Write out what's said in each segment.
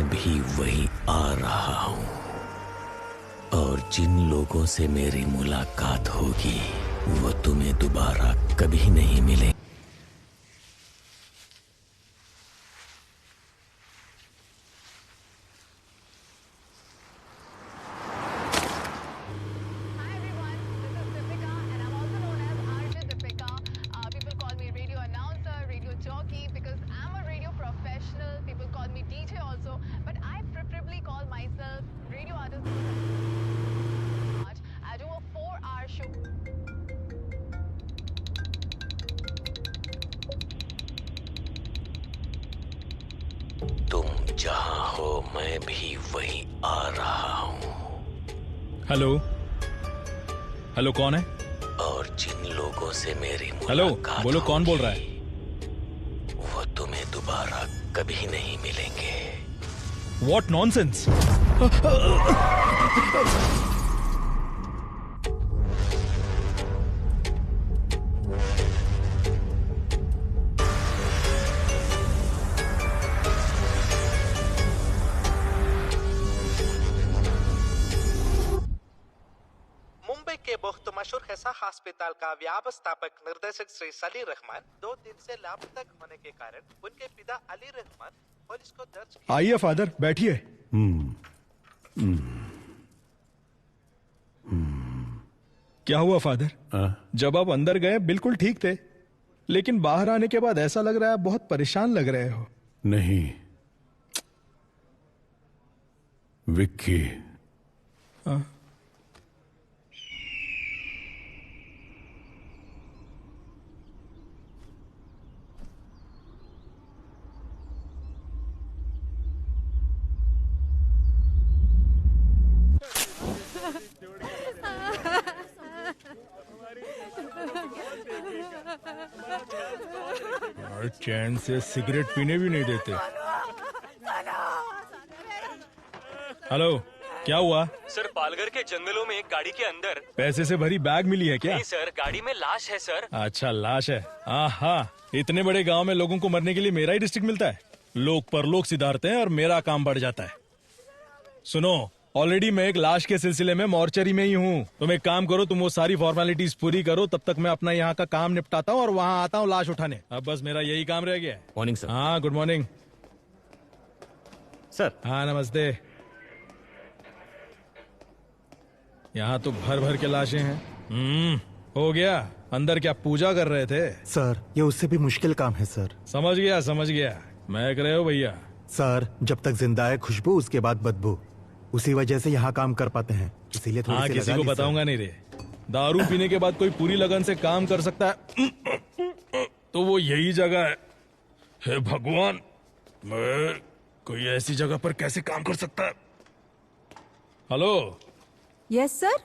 भी वहीं आ रहा हूँ और जिन लोगों से मेरी मुलाकात होगी वो तुम्हें दोबारा कभी नहीं मिले। तुम जहां हो मैं भी वहीं आ रहा हूँ। हेलो हेलो, कौन है? और जिन लोगों से मेरी हेलो, मुलाकात बोलो कौन बोल रहा है? वो तुम्हें दोबारा कभी नहीं मिलेंगे। What nonsense! मुंबई के बहुत मशहूर हेसा अस्पताल का व्यवस्थापक निर्देशक श्री सलीर रहमान 2 दिन से लापता होने के कारण उनके पिता अली रहमान पुलिस को दर्ज किया। आइए फादर, बैठिए। क्या हुआ फादर? जब आप अंदर गए बिल्कुल ठीक थे, लेकिन बाहर आने के बाद ऐसा लग रहा है आप बहुत परेशान लग रहे हो। नहीं विक्की, और चैन से सिगरेट पीने भी नहीं देते। हेलो, क्या हुआ? सर, पालघर के जंगलों में एक गाड़ी के अंदर पैसे से भरी बैग मिली है क्या? नहीं सर, गाड़ी में लाश है सर। अच्छा, लाश है। हाँ, इतने बड़े गांव में लोगों को मरने के लिए मेरा ही डिस्ट्रिक्ट मिलता है। लोग परलोक सिधारते हैं और मेरा काम बढ़ जाता है। सुनो, ऑलरेडी मैं एक लाश के सिलसिले में मॉर्चरी में ही हूँ। तुम एक काम करो, तुम वो सारी फॉर्मेलिटीज पूरी करो, तब तक मैं अपना यहाँ का काम निपटाता हूँ और वहाँ आता हूँ लाश उठाने। अब बस मेरा यही काम रह गया है। Morning sir. हाँ, गुड मॉर्निंग सर। हाँ, नमस्ते। यहाँ तो भर भर के लाशें हैं। हो गया। अंदर क्या पूजा कर रहे थे? सर, ये उससे भी मुश्किल काम है सर। समझ गया। मैं कर रहे हो भैया। सर, जब तक जिंदा है खुशबू, उसके बाद बदबू। उसी वजह से यहाँ काम कर पाते हैं, इसीलिए थोड़ी हाँ, सी किसी लगा को ली, बताऊंगा नहीं रे। दारू पीने के बाद कोई पूरी लगन से काम कर सकता है तो वो यही जगह है। हे भगवान, मैं कोई ऐसी जगह पर कैसे काम कर सकता है? Hello. Yes sir.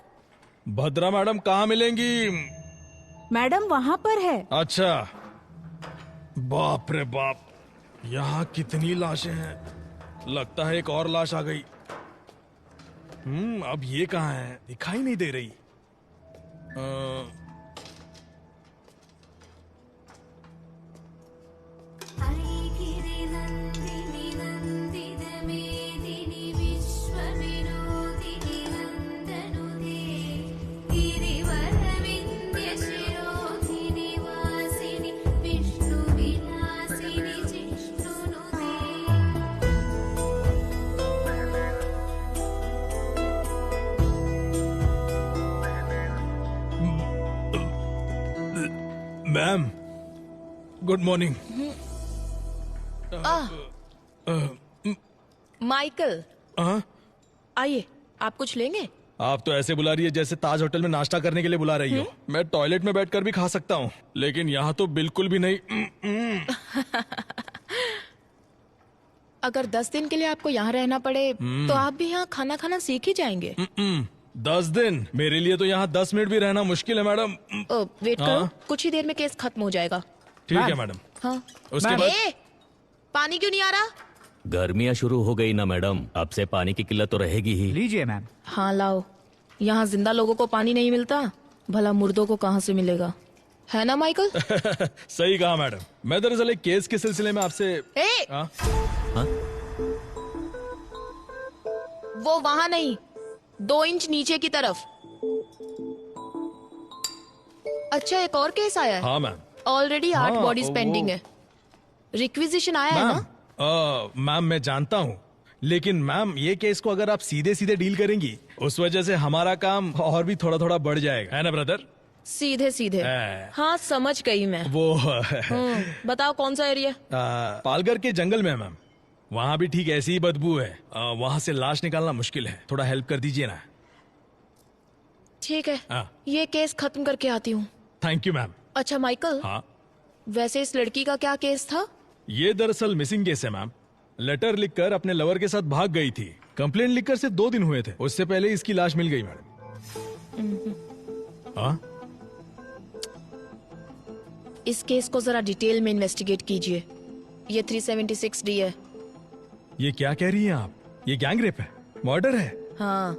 Bhadra madam कहाँ मिलेंगी? मैडम वहाँ पर है। अच्छा, बाप रे बाप, यहाँ कितनी लाशें हैं। लगता है एक और लाश आ गई। अब ये कहाँ है? दिखाई नहीं दे रही। Ma'am, good morning. माइकल, आइए, आप कुछ लेंगे? आप तो ऐसे बुला रही है जैसे ताज होटल में नाश्ता करने के लिए बुला रही हो। मैं टॉयलेट में बैठकर भी खा सकता हूँ, लेकिन यहाँ तो बिल्कुल भी नहीं। अगर 10 दिन के लिए आपको यहाँ रहना पड़े तो आप भी यहाँ खाना खाना सीख ही जाएंगे। 10 दिन? मेरे लिए तो यहाँ 10 मिनट भी रहना मुश्किल है मैडम। वेट करो, कुछ ही देर में केस खत्म हो जाएगा। ठीक है मैडम। हाँ। उसके बाद पानी क्यों नहीं आ रहा? गर्मियाँ शुरू हो गई ना मैडम, अब से पानी की किल्लत तो रहेगी ही। लीजिए मैम। हाँ लाओ। यहाँ जिंदा लोगों को पानी नहीं मिलता, भला मुर्दों को कहाँ से मिलेगा, है ना माइकल? सही कहा मैडम। मैं दरअसल एक केस के सिलसिले में आपसे वो वहां नहीं, 2 इंच नीचे की तरफ। अच्छा, एक और केस आया है। हाँ मैम। ऑलरेडी 8 हाँ, बॉडीज वो- पेंडिंग है। रिक्विजिशन आया है ना? मैम मैं जानता हूँ, लेकिन मैम ये केस को अगर आप सीधे सीधे डील करेंगी, उस वजह से हमारा काम और भी थोड़ा थोड़ा बढ़ जाएगा, है ना ब्रदर? सीधे सीधे। हाँ, समझ गई मैं। वो बताओ कौन सा एरिया? पालघर के जंगल में है मैम। वहाँ भी ठीक ऐसी ही बदबू है। वहाँ से लाश निकालना मुश्किल है, थोड़ा हेल्प कर दीजिए ना। ठीक है, हाँ। ये केस खत्म करके आती हूँ। Thank you ma'am. अच्छा माइकल, हाँ, वैसे इस लड़की का क्या केस था? ये दरअसल मिसिंग केस है मैम। लेटर लिखकर अपने लवर के साथ भाग गई थी। कंप्लेंट लिखकर सिर्फ 2 दिन हुए थे, उससे पहले इसकी लाश मिल गई मैडम। हाँ, इस केस को जरा डिटेल में इन्वेस्टिगेट कीजिए। ये 376D है। ये क्या कह रही हैं आप? ये गैंग रेप है, मर्डर है। हाँ,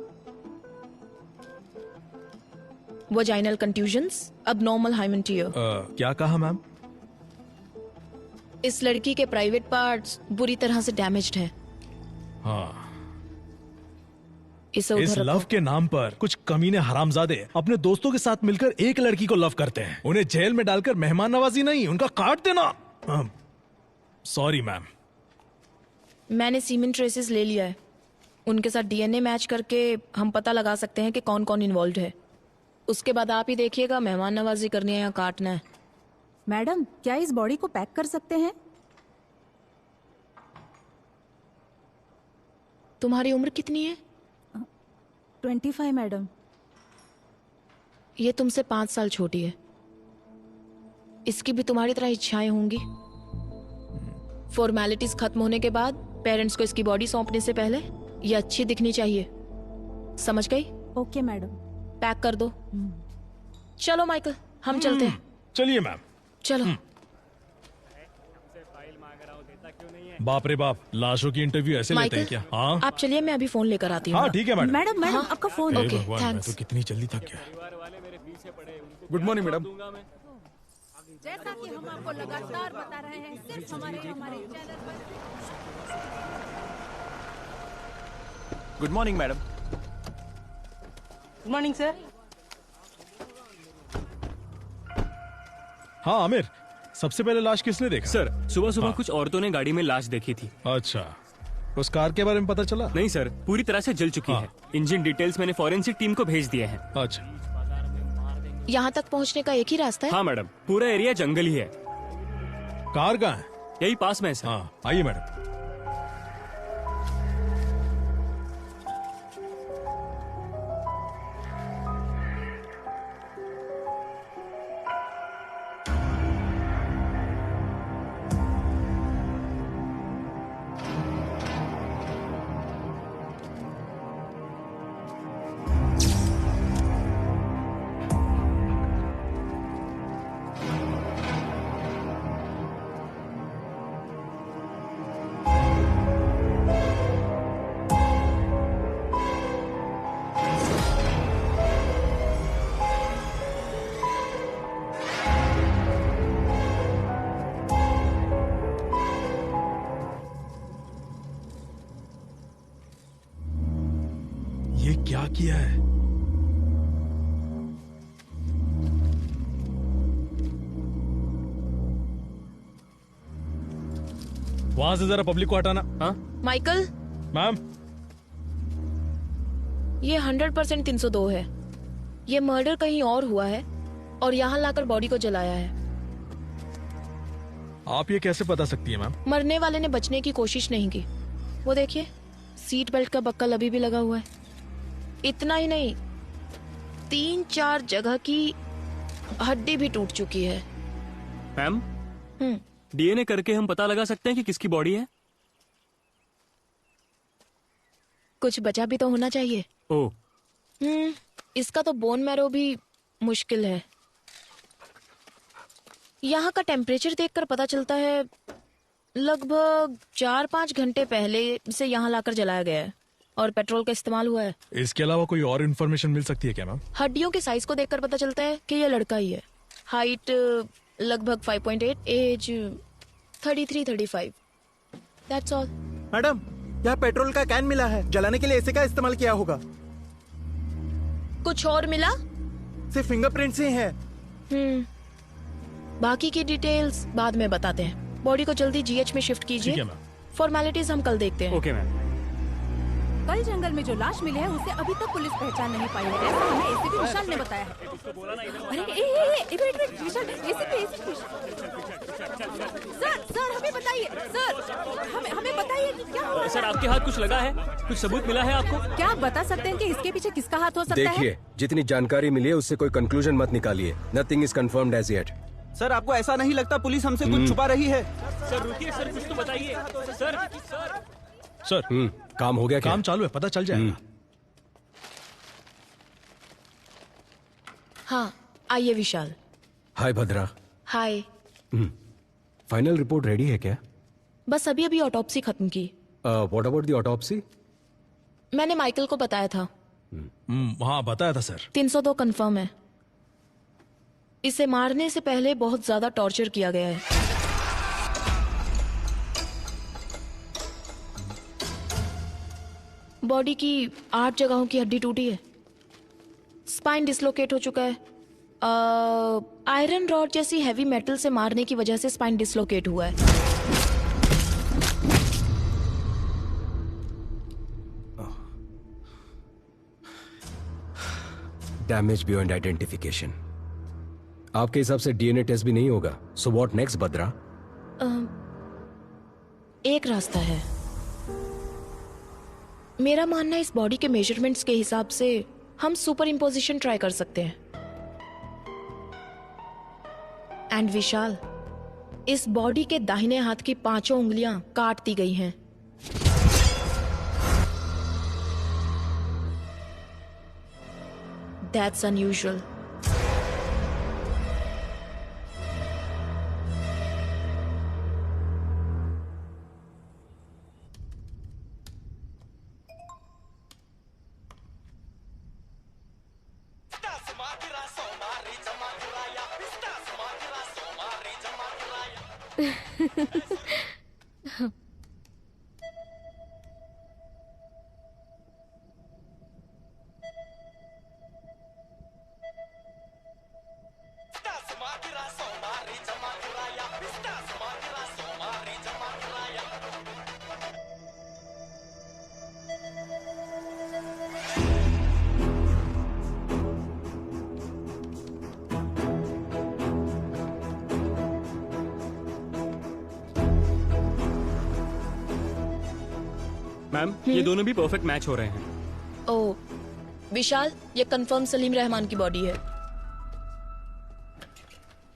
vaginal contusions, abnormal hymen tear. क्या कहा मैम? इस लड़की के प्राइवेट पार्ट्स बुरी तरह से डैमेज्ड हैं। हाँ, इसे इस उधर लव रखो। के नाम पर कुछ कमीने हरामजादे अपने दोस्तों के साथ मिलकर एक लड़की को लव करते हैं। उन्हें जेल में डालकर मेहमान नवाजी नहीं, उनका काट देना। Sorry ma'am. मैंने सीमेंट ट्रेसेस ले लिया है। उनके साथ डीएनए मैच करके हम पता लगा सकते हैं कि कौन कौन इन्वॉल्व है। उसके बाद आप ही देखिएगा मेहमान नवाजी करनी है या काटना है। मैडम, क्या इस बॉडी को पैक कर सकते हैं? तुम्हारी उम्र कितनी है? 25 मैडम। ये तुमसे 5 साल छोटी है। इसकी भी तुम्हारी तरह इच्छाएं होंगी। फॉर्मेलिटीज खत्म होने के बाद पेरेंट्स को इसकी बॉडी सौंपने से पहले ये अच्छी दिखनी चाहिए। समझ गई? Okay madam. पैक कर दो। चलो माइकल, हम चलते हैं। चलिए मैम। चलो। बाप रे बाप, लाशों की इंटरव्यू ऐसे लेते हैं क्या? हाँ आप चलिए, मैं अभी फोन लेकर आती हूँ। हाँ, ठीक है मैडम। मैडम मैडम, आपका फोन। हे ओके, भगवान, मैं थैंक्स। तो कितनी जल्दी थक गया। Good morning madam. जैसा कि हम आपको लगातार बता रहे हैं, सिर्फ हमारे चैनल पर। Good morning madam. Good morning sir. हाँ आमिर, सबसे पहले लाश किसने देखा? सर, सुबह सुबह हाँ। कुछ औरतों ने गाड़ी में लाश देखी थी। अच्छा, उस कार के बारे में पता चला? नहीं सर, पूरी तरह से जल चुकी हाँ। है। इंजन डिटेल्स मैंने फॉरेंसिक टीम को भेज दिए हैं। अच्छा, यहाँ तक पहुँचने का एक ही रास्ता है। हाँ मैडम, पूरा एरिया जंगल ही है। कार कहाँ है? यही पास में है सर। हाँ, आइए मैडम। ये क्या किया है? वहां से जरा पब्लिक को हटाना। हाँ माइकल, मैम, ये 100% 302 है। ये मर्डर कहीं और हुआ है और यहाँ लाकर बॉडी को जलाया है। आप ये कैसे बता सकती है मैम? मरने वाले ने बचने की कोशिश नहीं की। वो देखिए, सीट बेल्ट का बक्कल अभी भी लगा हुआ है। इतना ही नहीं, 3-4 जगह की हड्डी भी टूट चुकी है। मैम, हम्म, डीएनए करके हम पता लगा सकते हैं कि किसकी बॉडी है? कुछ बचा भी तो होना चाहिए। ओह, इसका तो बोन मैरो भी मुश्किल है। यहाँ का टेम्परेचर देखकर पता चलता है लगभग 4-5 घंटे पहले से यहाँ लाकर जलाया गया है और पेट्रोल का इस्तेमाल हुआ है। इसके अलावा कोई और इन्फॉर्मेशन मिल सकती है क्या मैम? हड्डियों के साइज को देखकर पता चलता है कि यह लड़का ही है। हाइट लगभग 5.8, एज 33-35। That's all. मैडम, यहाँ पेट्रोल का कैन मिला है, जलाने के लिए इसी का इस्तेमाल किया होगा। कुछ और मिला? सिर्फ फिंगरप्रिंट्स ही है। बाकी की डिटेल्स बाद में बताते हैं। बॉडी को जल्दी जीएच में शिफ्ट ठीक है कीजिए। मैम। फॉर्मेलिटीज हम कल देखते हैं। Okay ma'am. कल जंगल में जो लाश मिली है उसे अभी तक पुलिस पहचान नहीं पाई है, ऐसा हमें एसीपी विशाल ने बताया है। अरे एक मिनट विशाल, एसीपी सर हमें बताइए, सर हमें बताइए कि क्या हुआ। सर आपके हाथ कुछ लगा है? कुछ सबूत मिला है आपको? क्या आप बता सकते हैं कि इसके पीछे किसका हाथ हो सकता है? देखिए, जितनी जानकारी मिली है उससे कोई कंक्लूजन मत निकालिए। Nothing is confirmed as yet. Sir आपको ऐसा नहीं लगता पुलिस हमसे कुछ छुपा रही है? सर रुकिए सर, कुछ तो बताइए सर। सर काम हो गया क्या? काम चालू है, पता चल जाएगा। हाँ आइए विशाल। हाय भद्रा। हाय। फाइनल रिपोर्ट रेडी है क्या? बस अभी ऑटोप्सी खत्म की। What about the autopsy? मैंने माइकल को बताया था। हाँ बताया था सर। 302 कंफर्म है। इसे मारने से पहले बहुत ज्यादा टॉर्चर किया गया है। बॉडी की 8 जगहों की हड्डी टूटी है। स्पाइन डिसलोकेट हो चुका है। आयरन रॉड जैसी हैवी मेटल से मारने की वजह से स्पाइन डिसलोकेट हुआ है। Damage beyond identification. आपके हिसाब से डीएनए टेस्ट भी नहीं होगा। सो व्हाट नेक्स्ट भद्रा? एक रास्ता है। मेरा मानना है इस बॉडी के मेजरमेंट्स के हिसाब से हम सुपर इम्पोजिशन ट्राई कर सकते हैं। एंड विशाल, इस बॉडी के दाहिने हाथ की 5 उंगलियां काट दी गई हैं। That's unusual. मैम ये दोनों भी परफेक्ट मैच हो रहे हैं। ओ विशाल, ये कंफर्म सलीम रहमान की बॉडी है।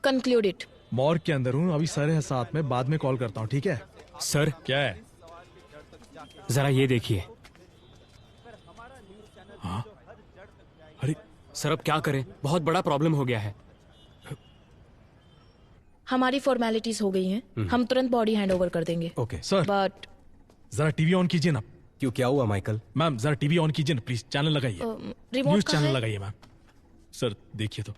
Conclude it. मॉर्ग के अंदर हूँ, अभी सर है साथ में, बाद में कॉल करता हूँ, ठीक है? सर क्या है? जरा ये देखिए। हाँ? अरे सर अब क्या करें, बहुत बड़ा प्रॉब्लम हो गया है। हमारी फॉर्मेलिटीज हो गई हैं। हम तुरंत बॉडी हैंड ओवर कर देंगे। ओके सर, बट जरा टीवी ऑन कीजिए ना। क्यों, क्या हुआ माइकल? मैम जरा टीवी ऑन कीजिए ना प्लीज, चैनल लगाइए। रिमोट न्यूज कहाँ चैनल है? लगाइए मैम। सर देखिए तो।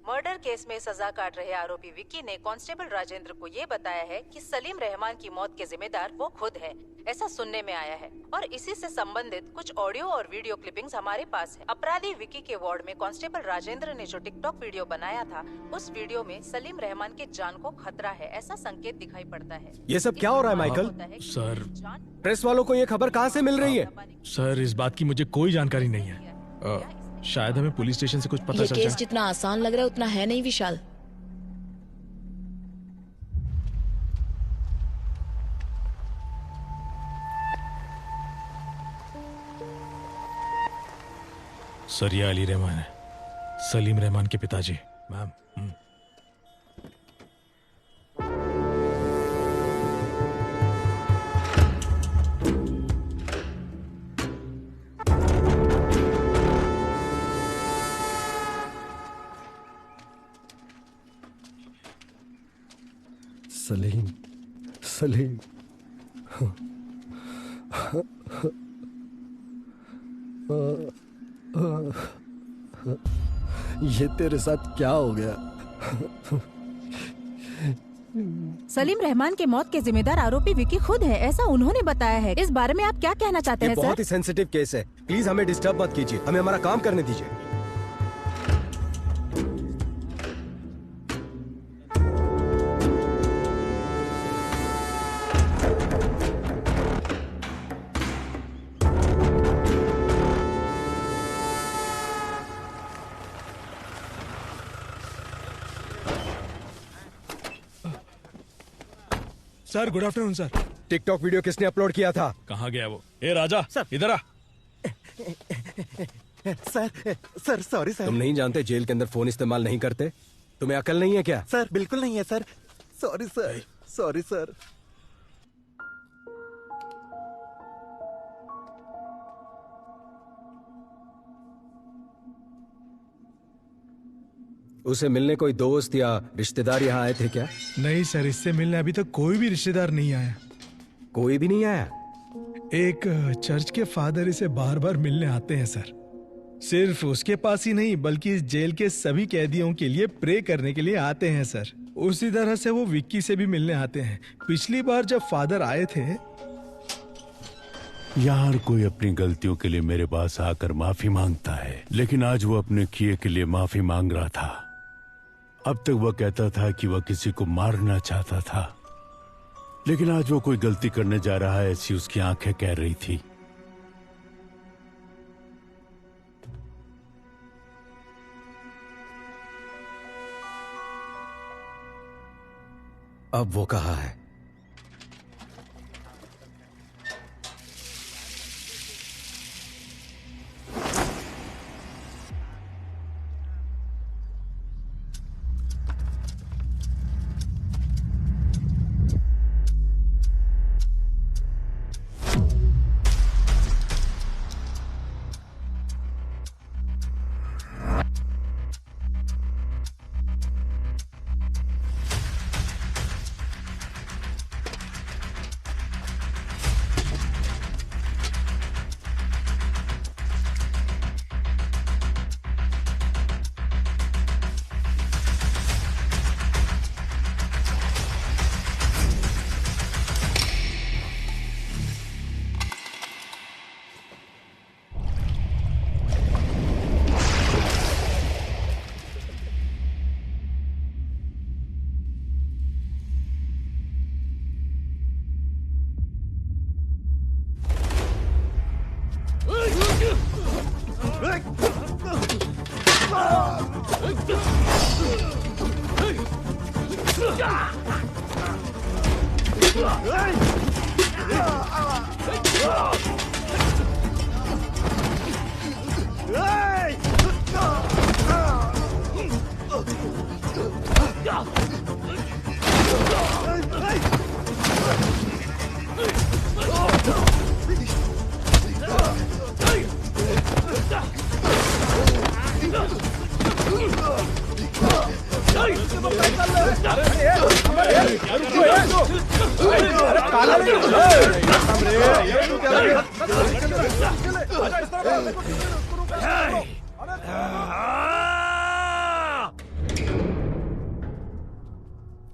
मर्डर केस में सजा काट रहे आरोपी विक्की ने कांस्टेबल राजेंद्र को ये बताया है कि सलीम रहमान की मौत के जिम्मेदार वो खुद है, ऐसा सुनने में आया है। और इसी से संबंधित कुछ ऑडियो और वीडियो क्लिपिंग्स हमारे पास है। अपराधी विक्की के वार्ड में कांस्टेबल राजेंद्र ने जो टिकटॉक वीडियो बनाया था, उस वीडियो में सलीम रहमान के जान को खतरा है, ऐसा संकेत दिखाई पड़ता है। ये सब क्या हो रहा है माइकल? सर प्रेस वालों को ये खबर कहाँ से मिल रही है? सर इस बात की मुझे कोई जानकारी नहीं है। शायद हमें पुलिस स्टेशन से कुछ पता ये चल केस जाए। जितना आसान लग रहा है उतना है नहीं विशाल। सर ये अली रहमान है, सलीम रहमान के पिताजी। मैम सलीम, सलीम। ये तेरे साथ क्या हो गया? सलीम रहमान के मौत के जिम्मेदार आरोपी विकी खुद है, ऐसा उन्होंने बताया है। इस बारे में आप क्या कहना चाहते हैं सर? बहुत ही सेंसिटिव केस है, प्लीज हमें डिस्टर्ब मत कीजिए, हमें हमारा काम करने दीजिए। Sir good afternoon sir. TikTok video किसने अपलोड किया था? कहाँ गया वो? ए राजा सर, इधर आ। Sir sorry sir. तुम नहीं जानते जेल के अंदर फोन इस्तेमाल नहीं करते? तुम्हें अकल नहीं है क्या? सर बिल्कुल नहीं है sir. Sorry sir, sorry sir. उसे मिलने कोई दोस्त या रिश्तेदार यहाँ आए थे क्या? नहीं सर, इससे मिलने अभी तक कोई भी रिश्तेदार नहीं आया। कोई भी नहीं आया? एक चर्च के फादर इसे बार बार मिलने आते हैं सर। सिर्फ उसके पास ही नहीं बल्कि इस जेल के सभी कैदियों के लिए प्रे करने के लिए आते हैं सर। उसी तरह से वो विक्की से भी मिलने आते हैं। पिछली बार जब फादर आए थे, यार कोई अपनी गलतियों के लिए मेरे पास आकर माफी मांगता है, लेकिन आज वो अपने किए के लिए माफी मांग रहा था। अब तक वह कहता था कि वह किसी को मारना चाहता था, लेकिन आज वो कोई गलती करने जा रहा है ऐसी उसकी आंखें कह रही थी। अब वो कहाँ है?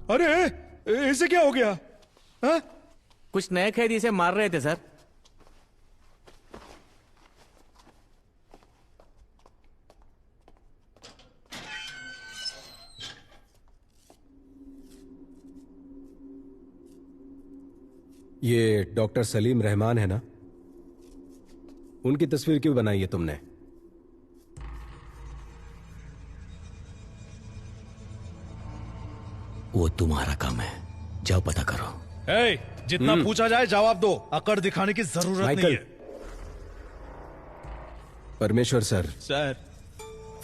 अरे इसे क्या हो गया? हा? कुछ नए कैदी इसे मार रहे थे सर। ये डॉक्टर सलीम रहमान है ना? उनकी तस्वीर क्यों बनाई है तुमने? वो तुम्हारा काम है, जाओ पता करो। जितना पूछा जाए जवाब दो, अकड़ दिखाने की जरूरत नहीं है। परमेश्वर सर,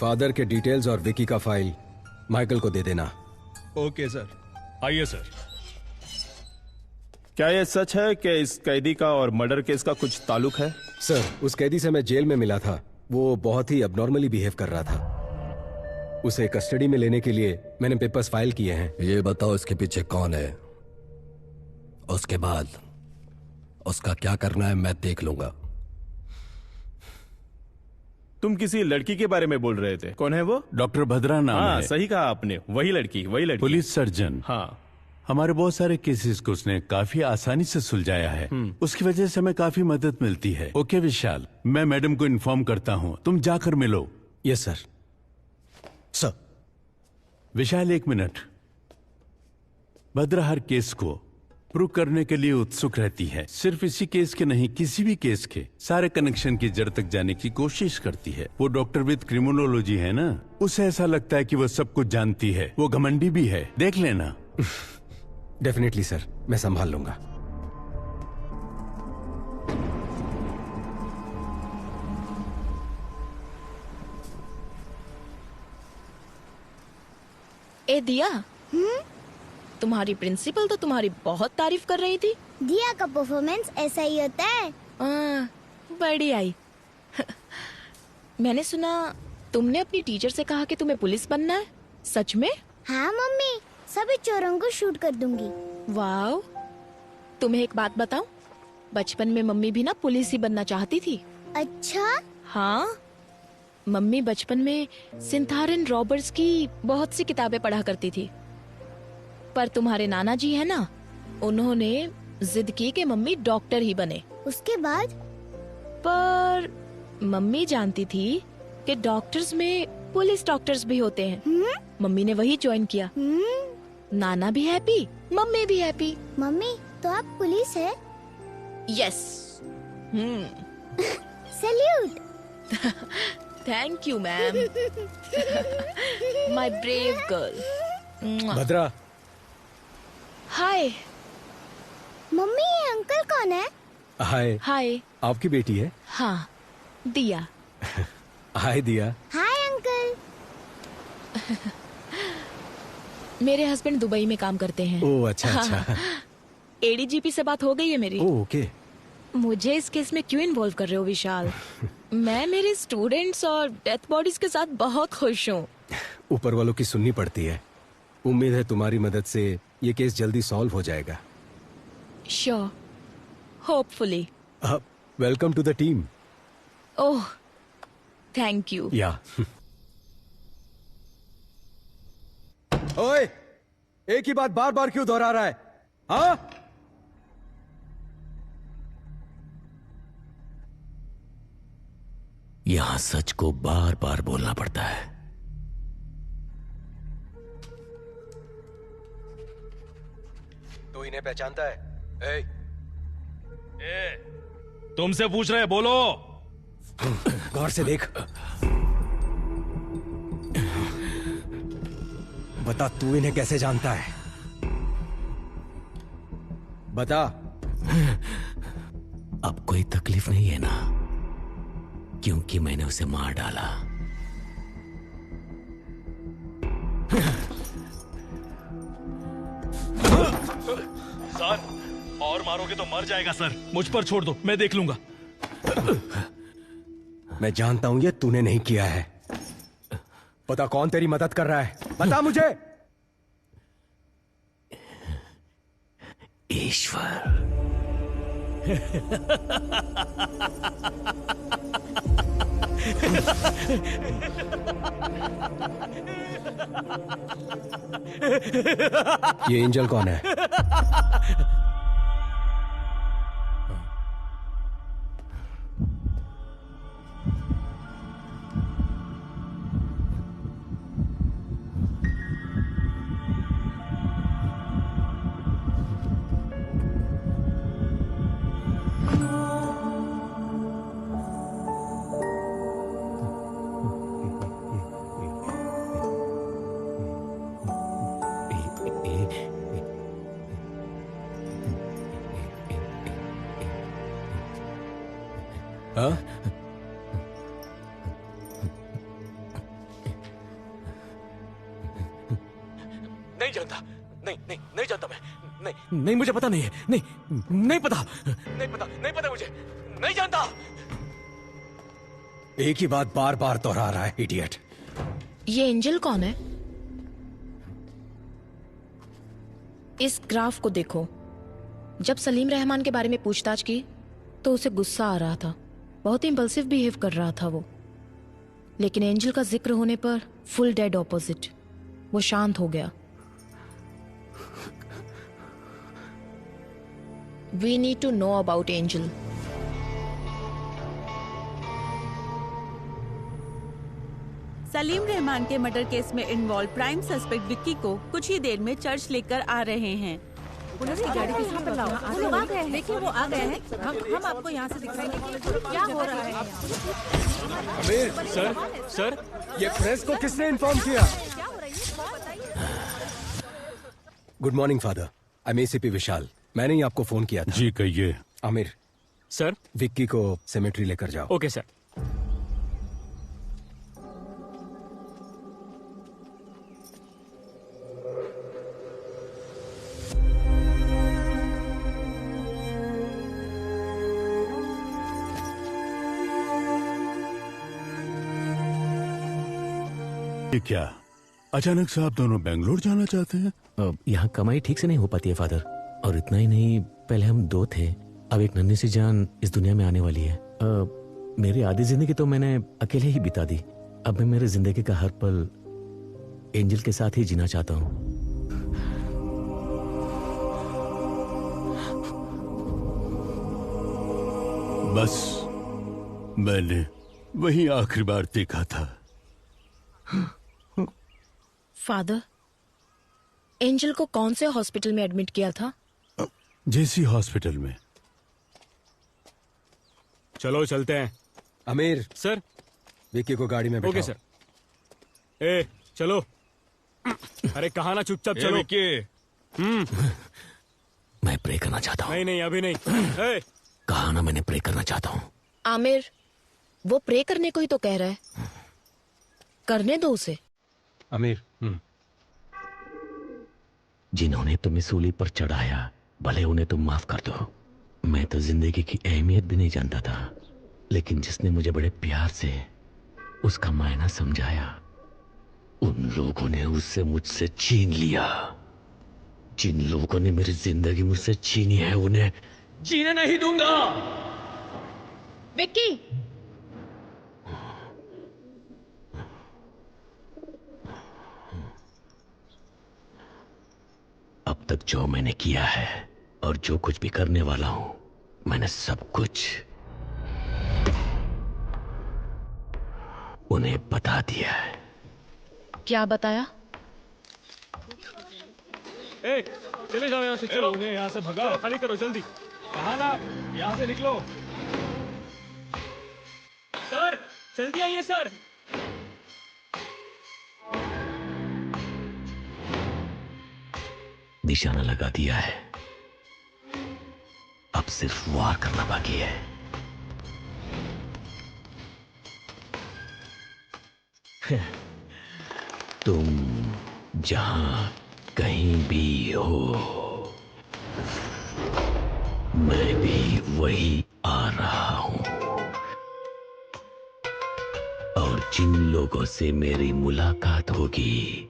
फादर के डिटेल्स और विकी का फाइल माइकल को दे देना। Okay sir. आइए सर। क्या यह सच है कि इस कैदी का और मर्डर केस का कुछ ताल्लुक है? सर, उस कैदी से मैं जेल में मिला था। वो बहुत ही अबनॉर्मली बिहेव कर रहा था। उसे कस्टडी में लेने के लिए मैंने पेपर्स फाइल किए हैं। ये बताओ इसके पीछे कौन है, उसके बाद उसका क्या करना है मैं देख लूंगा। तुम किसी लड़की के बारे में बोल रहे थे, कौन है वो? डॉक्टर भद्रा नाम हाँ, है। सही कहा आपने, वही लड़की, वही लड़की। Police surgeon. हाँ, हमारे बहुत सारे केसेस को उसने काफी आसानी से सुलझाया है। उसकी वजह से हमें काफी मदद मिलती है। ओके विशाल, मैं मैडम को इन्फॉर्म करता हूँ, तुम जाकर मिलो। Yes sir. सर। विशाल, 1 मिनट। भद्रा हर केस को प्रूव करने के लिए उत्सुक रहती है। सिर्फ इसी केस के नहीं, किसी भी केस के सारे कनेक्शन की जड़ तक जाने की कोशिश करती है। वो डॉक्टर विद क्रिमिनोलॉजी है ना, उसे ऐसा लगता है कि वो सब कुछ जानती है। वो घमंडी भी है, देख लेना। डेफिनेटली सर, मैं संभाल लूंगा। ए दिया, तुम्हारी प्रिंसिपल तो तुम्हारी बहुत तारीफ कर रही थी। दिया का परफॉर्मेंस ऐसा ही होता है। बड़ी आई। मैंने सुना तुमने अपनी टीचर से कहा कि तुम्हें पुलिस बनना है, सच में? हाँ मम्मी, सभी चोरों को शूट कर दूंगी। वाओ, तुम्हें एक बात बताऊं, बचपन में मम्मी भी ना पुलिस ही बनना चाहती थी। अच्छा? हाँ, मम्मी बचपन में सिंथारन रॉबर्ट्स की बहुत सी किताबें पढ़ा करती थी। पर तुम्हारे नाना जी है ना, उन्होंने जिद की कि मम्मी डॉक्टर ही बने। उसके बाद? पर मम्मी जानती थी कि डॉक्टर्स में पुलिस डॉक्टर्स भी होते हैं। मम्मी ने वही ज्वाइन किया। नाना भी हैप्पी, मम्मी भी हैप्पी। मम्मी, तो आप पुलिस है? Yes. Salute. Thank you ma'am. My brave girl. Bhadra. Hi. Mummy, ये अंकल कौन है? हाय। हाय। आपकी बेटी है? हाँ, दिया। हाय दिया। Hi uncle. मेरे हस्बैंड दुबई में काम करते हैं। ओह अच्छा अच्छा। एडीजीपी से बात हो गई है मेरी। Oh okay. मुझे इस केस में क्यों इन्वॉल्व कर रहे हो विशाल? मैं मेरे स्टूडेंट्स और डेथ बॉडीज के साथ बहुत खुश हूँ। ऊपर वालों की सुननी पड़ती है। उम्मीद है तुम्हारी मदद से ये केस जल्दी सॉल्व हो जाएगा। Sure, hopefully. Welcome to the team. Oh, thank you. Yeah. ओए, एक ही बात बार बार क्यों दोहरा रहा है? हाँ? यहां सच को बार बार बोलना पड़ता है। तो इन्हें पहचानता है? तुमसे पूछ रहे, बोलो। गौर से देख। बता, तू इन्हें कैसे जानता है? बता। अब कोई तकलीफ नहीं है ना, क्योंकि मैंने उसे मार डाला। सर, और मारोगे तो मर जाएगा सर। मुझ पर छोड़ दो, मैं देख लूंगा। मैं जानता हूं ये तूने नहीं किया है। पता कौन तेरी मदद कर रहा है? बता मुझे। ईश्वर। ये एंजल कौन है? हाँ? नहीं जानता। नहीं जानता मैं। नहीं मुझे पता नहीं है। नहीं पता मुझे। नहीं जानता। एक ही बात बार बार दोहरा रहा है, इडियट। ये एंजल कौन है? इस ग्राफ को देखो। जब सलीम रहमान के बारे में पूछताछ की तो उसे गुस्सा आ रहा था, बहुत इंपल्सिव बिहेव कर रहा था वो। लेकिन एंजल का जिक्र होने पर फुल डेड ऑपोजिट, वो शांत हो गया। We need to know about Angel. Salim Rahman के मर्डर केस में इन्वॉल्व प्राइम सस्पेक्ट विक्की को कुछ ही देर में चर्च लेकर आ रहे हैं। पुलिस की गाड़ी किसी पे लाओ। वो लोग आ गए हैं। देखिए वो आ गए हैं। हम आपको यहाँ से दिखाएंगे कि क्या हो रहा है। आमिर, सर, ये प्रेस को किसने इन्फॉर्म किया? Good morning father, I am ACP Vishal. मैंने ही आपको फोन किया था। जी कहिए। आमिर सर, विक्की को सेमेट्री लेकर जाओ। Okay sir. ये क्या अचानक से आप दोनों बेंगलोर जाना चाहते हैं? यहाँ कमाई ठीक से नहीं हो पाती है फादर, और इतना ही नहीं, पहले हम 2 थे, अब एक नन्ही सी जान इस दुनिया में आने वाली है। मेरी आधी जिंदगी तो मैंने अकेले ही बिता दी। अब मैं मेरे जिंदगी का हर पल एंजल के साथ ही जीना चाहता हूँ। बस मैंने वही आखिरी बार देखा था। फादर, एंजल को कौन से हॉस्पिटल में एडमिट किया था? जेसी हॉस्पिटल में। चलो चलते हैं। आमिर सर, विक्की को गाड़ी में बैठाओ। Okay sir. ए चलो। अरे कहा ना, चुपचाप चलो। मैं प्रे करना चाहता हूँ। नहीं अभी नहीं। कहा ना मैंने प्रे करना चाहता हूँ। आमिर, वो प्रे करने को ही तो कह रहा है, करने दो उसे। आमिर, जिन्होंने तुम्हें सूली पर चढ़ाया, भले उन्हें तुम माफ कर दो। मैं तो जिंदगी की अहमियत भी नहीं जानता था, लेकिन जिसने मुझे बड़े प्यार से उसका मायना समझाया, उन लोगों ने उससे मुझसे छीन लिया। जिन लोगों ने मेरी जिंदगी मुझसे छीनी है, उन्हें जीने नहीं दूंगा। विक्की, अब तक जो मैंने किया है और जो कुछ भी करने वाला हूं, मैंने सब कुछ उन्हें बता दिया है। क्या बताया? चले जाओ यहाँ से, चलो। उन्हें यहाँ से भगाओ, खाली करो जल्दी। कहा ना, यहाँ से निकलो। सर, जल्दी आइए सर। निशाना लगा दिया है, अब सिर्फ वार करना बाकी है। तुम जहां कहीं भी हो, मैं भी वही आ रहा हूं, और जिन लोगों से मेरी मुलाकात होगी,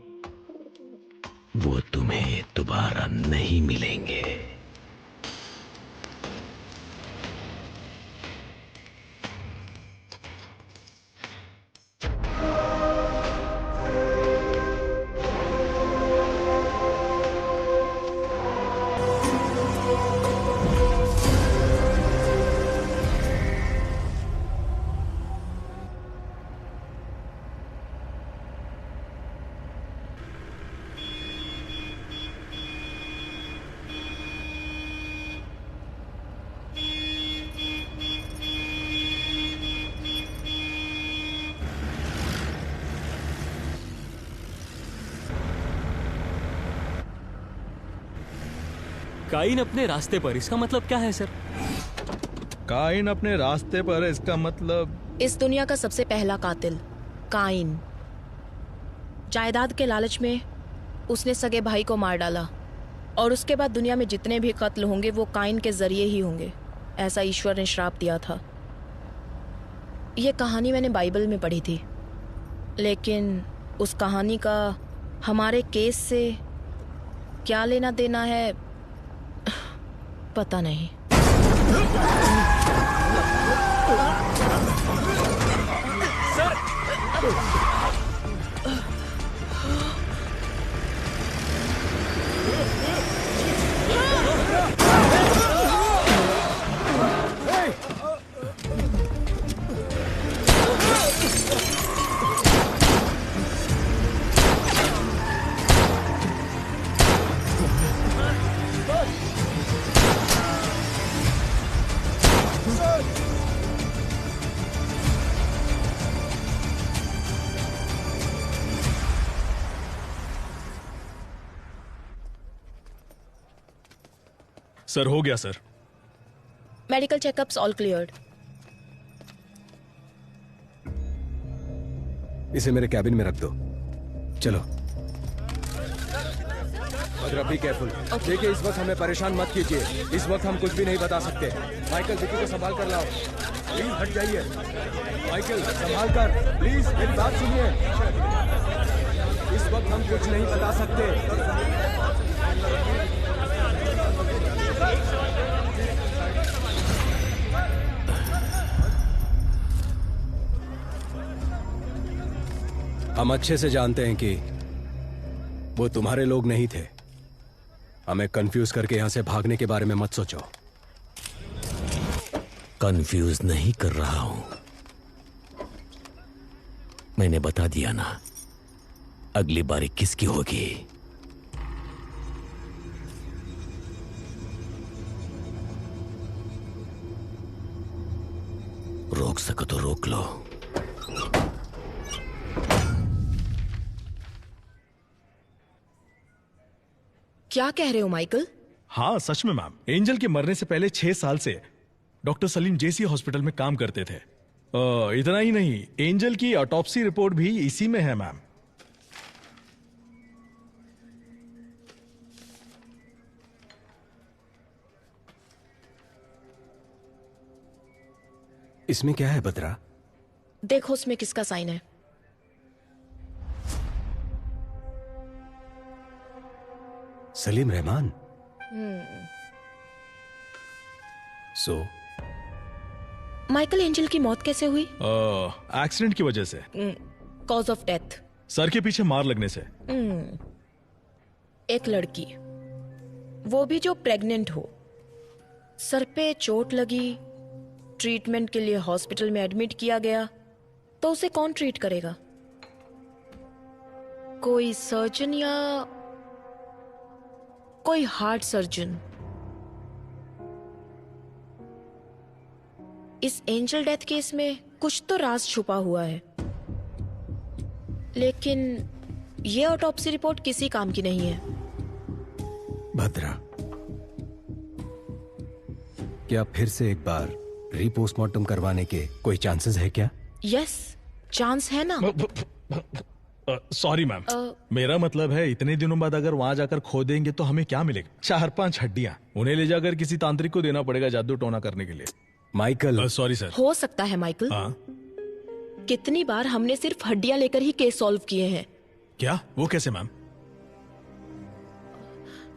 वो तुम्हें दोबारा नहीं मिलेंगे। काइन अपने रास्ते पर, इसका मतलब क्या है सर? काइन अपने रास्ते पर, इसका मतलब इस दुनिया का सबसे पहला कातिल काइन। जायदाद के लालच में उसने सगे भाई को मार डाला, और उसके बाद दुनिया में जितने भी कत्ल होंगे वो काइन के जरिए ही होंगे, ऐसा ईश्वर ने श्राप दिया था। यह कहानी मैंने बाइबल में पढ़ी थी, लेकिन उस कहानी का हमारे केस से क्या लेना देना है पता नहीं। सर! सर हो गया sir. Medical checkups all cleared. इसे मेरे कैबिन में रख दो। चलो भद्रा, बी केयरफुल। देखिए इस वक्त हमें परेशान मत कीजिए, इस वक्त हम कुछ भी नहीं बता सकते। माइकल विकी को संभाल कर लाओ, प्लीज हट जाइए। माइकल संभाल कर, प्लीज मेरी बात सुनिए। इस वक्त हम कुछ नहीं बता सकते। हम अच्छे से जानते हैं कि वो तुम्हारे लोग नहीं थे। हमें कंफ्यूज करके यहां से भागने के बारे में मत सोचो। कंफ्यूज नहीं कर रहा हूं, मैंने बता दिया ना, अगली बारी किसकी होगी। रोक सको तो रोक लो। क्या कह रहे हो माइकल? हाँ सच में मैम, एंजल के मरने से पहले 6 साल से डॉक्टर सलीम जेसी हॉस्पिटल में काम करते थे। इतना ही नहीं, एंजल की ऑटोप्सी रिपोर्ट भी इसी में है मैम। इसमें क्या है बद्रा? देखो उसमें किसका साइन है। Salim Rahman. So Michael, angel की मौत कैसे हुई? एक्सीडेंट की वजह से। Cause of death? सर के पीछे मार लगने से। एक लड़की, वो भी जो प्रेग्नेंट हो, सर पे चोट लगी, ट्रीटमेंट के लिए हॉस्पिटल में एडमिट किया गया, तो उसे कौन ट्रीट करेगा? कोई सर्जन या कोई हार्ट सर्जन? इस एंजल डेथ केस में कुछ तो राज छुपा हुआ है, लेकिन ये ऑटोप्सी रिपोर्ट किसी काम की नहीं है। भद्रा, क्या फिर से एक बार रीपोस्टमार्टम करवाने के कोई चांसेस है क्या? यस, चांस है ना। सॉरी मैम, मेरा मतलब है इतने दिनों बाद अगर वहां जाकर खो देंगे तो हमें क्या मिलेगा? 4-5 हड्डियां, उन्हें ले जाकर किसी तांत्रिक को देना पड़ेगा जादू टोना करने के लिए। माइकल। Sorry sir. हो सकता है माइकल। कितनी बार हमने सिर्फ हड्डियां लेकर ही केस सॉल्व किए हैं। क्या? वो कैसे मैम?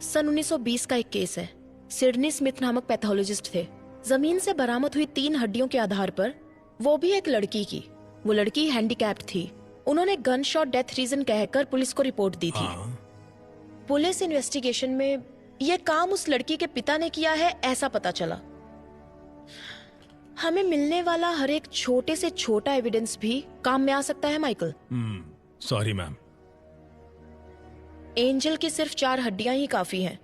सन 1920 का एक केस है। सिडनी स्मिथ नामक पैथोलॉजिस्ट थे। जमीन से बरामद हुई 3 हड्डियों के आधार पर, वो भी एक लड़की की, वो लड़की हैंडीकैप्ड थी। उन्होंने गन शॉट डेथ रीजन कहकर पुलिस को रिपोर्ट दी थी। पुलिस इन्वेस्टिगेशन में यह काम उस लड़की के पिता ने किया है, ऐसा पता चला। हमें मिलने वाला हर एक छोटे से छोटा एविडेंस भी काम में आ सकता है माइकल। Sorry ma'am. एंजल की सिर्फ 4 हड्डियां ही काफी हैं।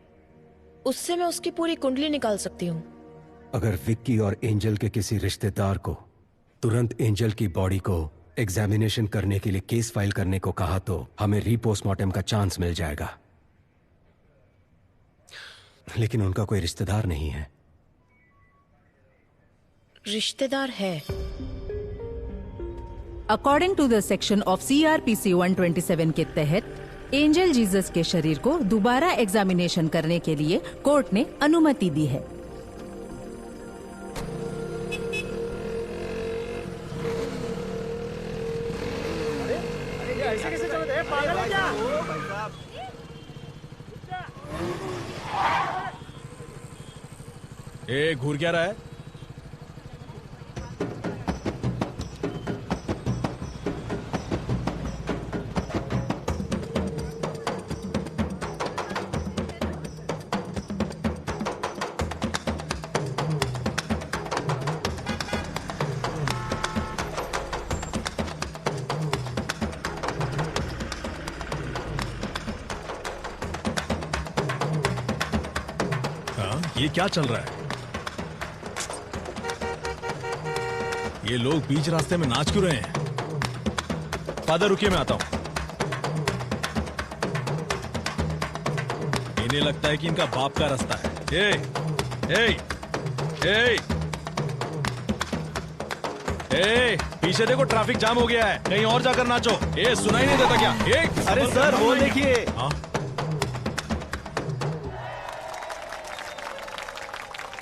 उससे मैं उसकी पूरी कुंडली निकाल सकती हूँ। अगर विक्की और एंजल के किसी रिश्तेदार को तुरंत एंजल की बॉडी को एग्जामिनेशन करने के लिए केस फाइल करने को कहा तो हमें रीपोस्टमार्टम का चांस मिल जाएगा। लेकिन उनका कोई रिश्तेदार नहीं है। रिश्तेदार है। According to the section of CRPC 127 के तहत एंजल जीसस के शरीर को दोबारा एग्जामिनेशन करने के लिए कोर्ट ने अनुमति दी है। ऐसे कैसे चलते हैं? पागल है क्या? ए, घूर क्या रहा है? ये क्या चल रहा है? ये लोग बीच रास्ते में नाच क्यों रहे हैं? फादर रुकिए, मैं आता हूं। इन्हें लगता है कि इनका बाप का रास्ता है। ए, पीछे देखो ट्रैफिक जाम हो गया है, कहीं और जाकर नाचो। ए, सुनाई नहीं देता क्या? अरे सर वो देखिए। हाँ?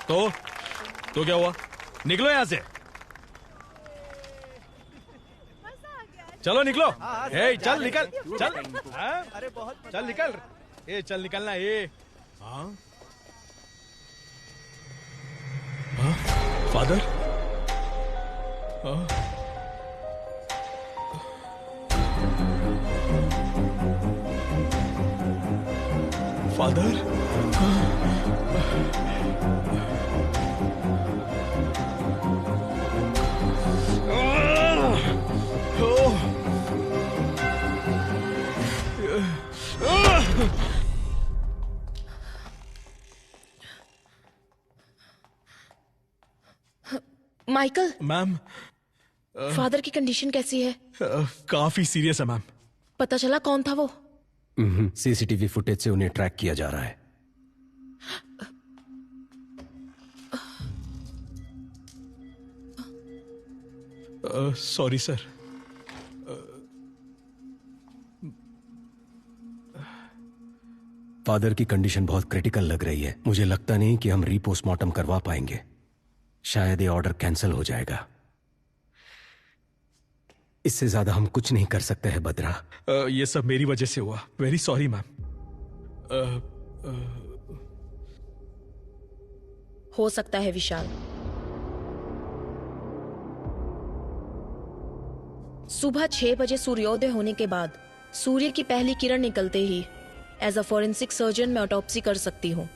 तो क्या हुआ? निकलो यहां से, चलो निकलो। ए, चल निकल, चल। अरे बहुत चल निकल। ए, चल निकलना। ए, father? Father? Michael. Ma'am, father की कंडीशन कैसी है? काफी सीरियस है मैम। पता चला कौन था वो? सीसीटीवी फुटेज से उन्हें ट्रैक किया जा रहा है। Sorry sir. फादर की कंडीशन बहुत क्रिटिकल लग रही है। मुझे लगता नहीं कि हम रीपोस्टमार्टम करवा पाएंगे। शायद ये ऑर्डर कैंसिल हो जाएगा। इससे ज्यादा हम कुछ नहीं कर सकते हैं बद्रा। ये सब मेरी वजह से हुआ। Very sorry ma'am. हो सकता है विशाल। सुबह 6 बजे सूर्योदय होने के बाद सूर्य की पहली किरण निकलते ही एज अ फॉरेंसिक सर्जन मैं ऑटोप्सी कर सकती हूँ।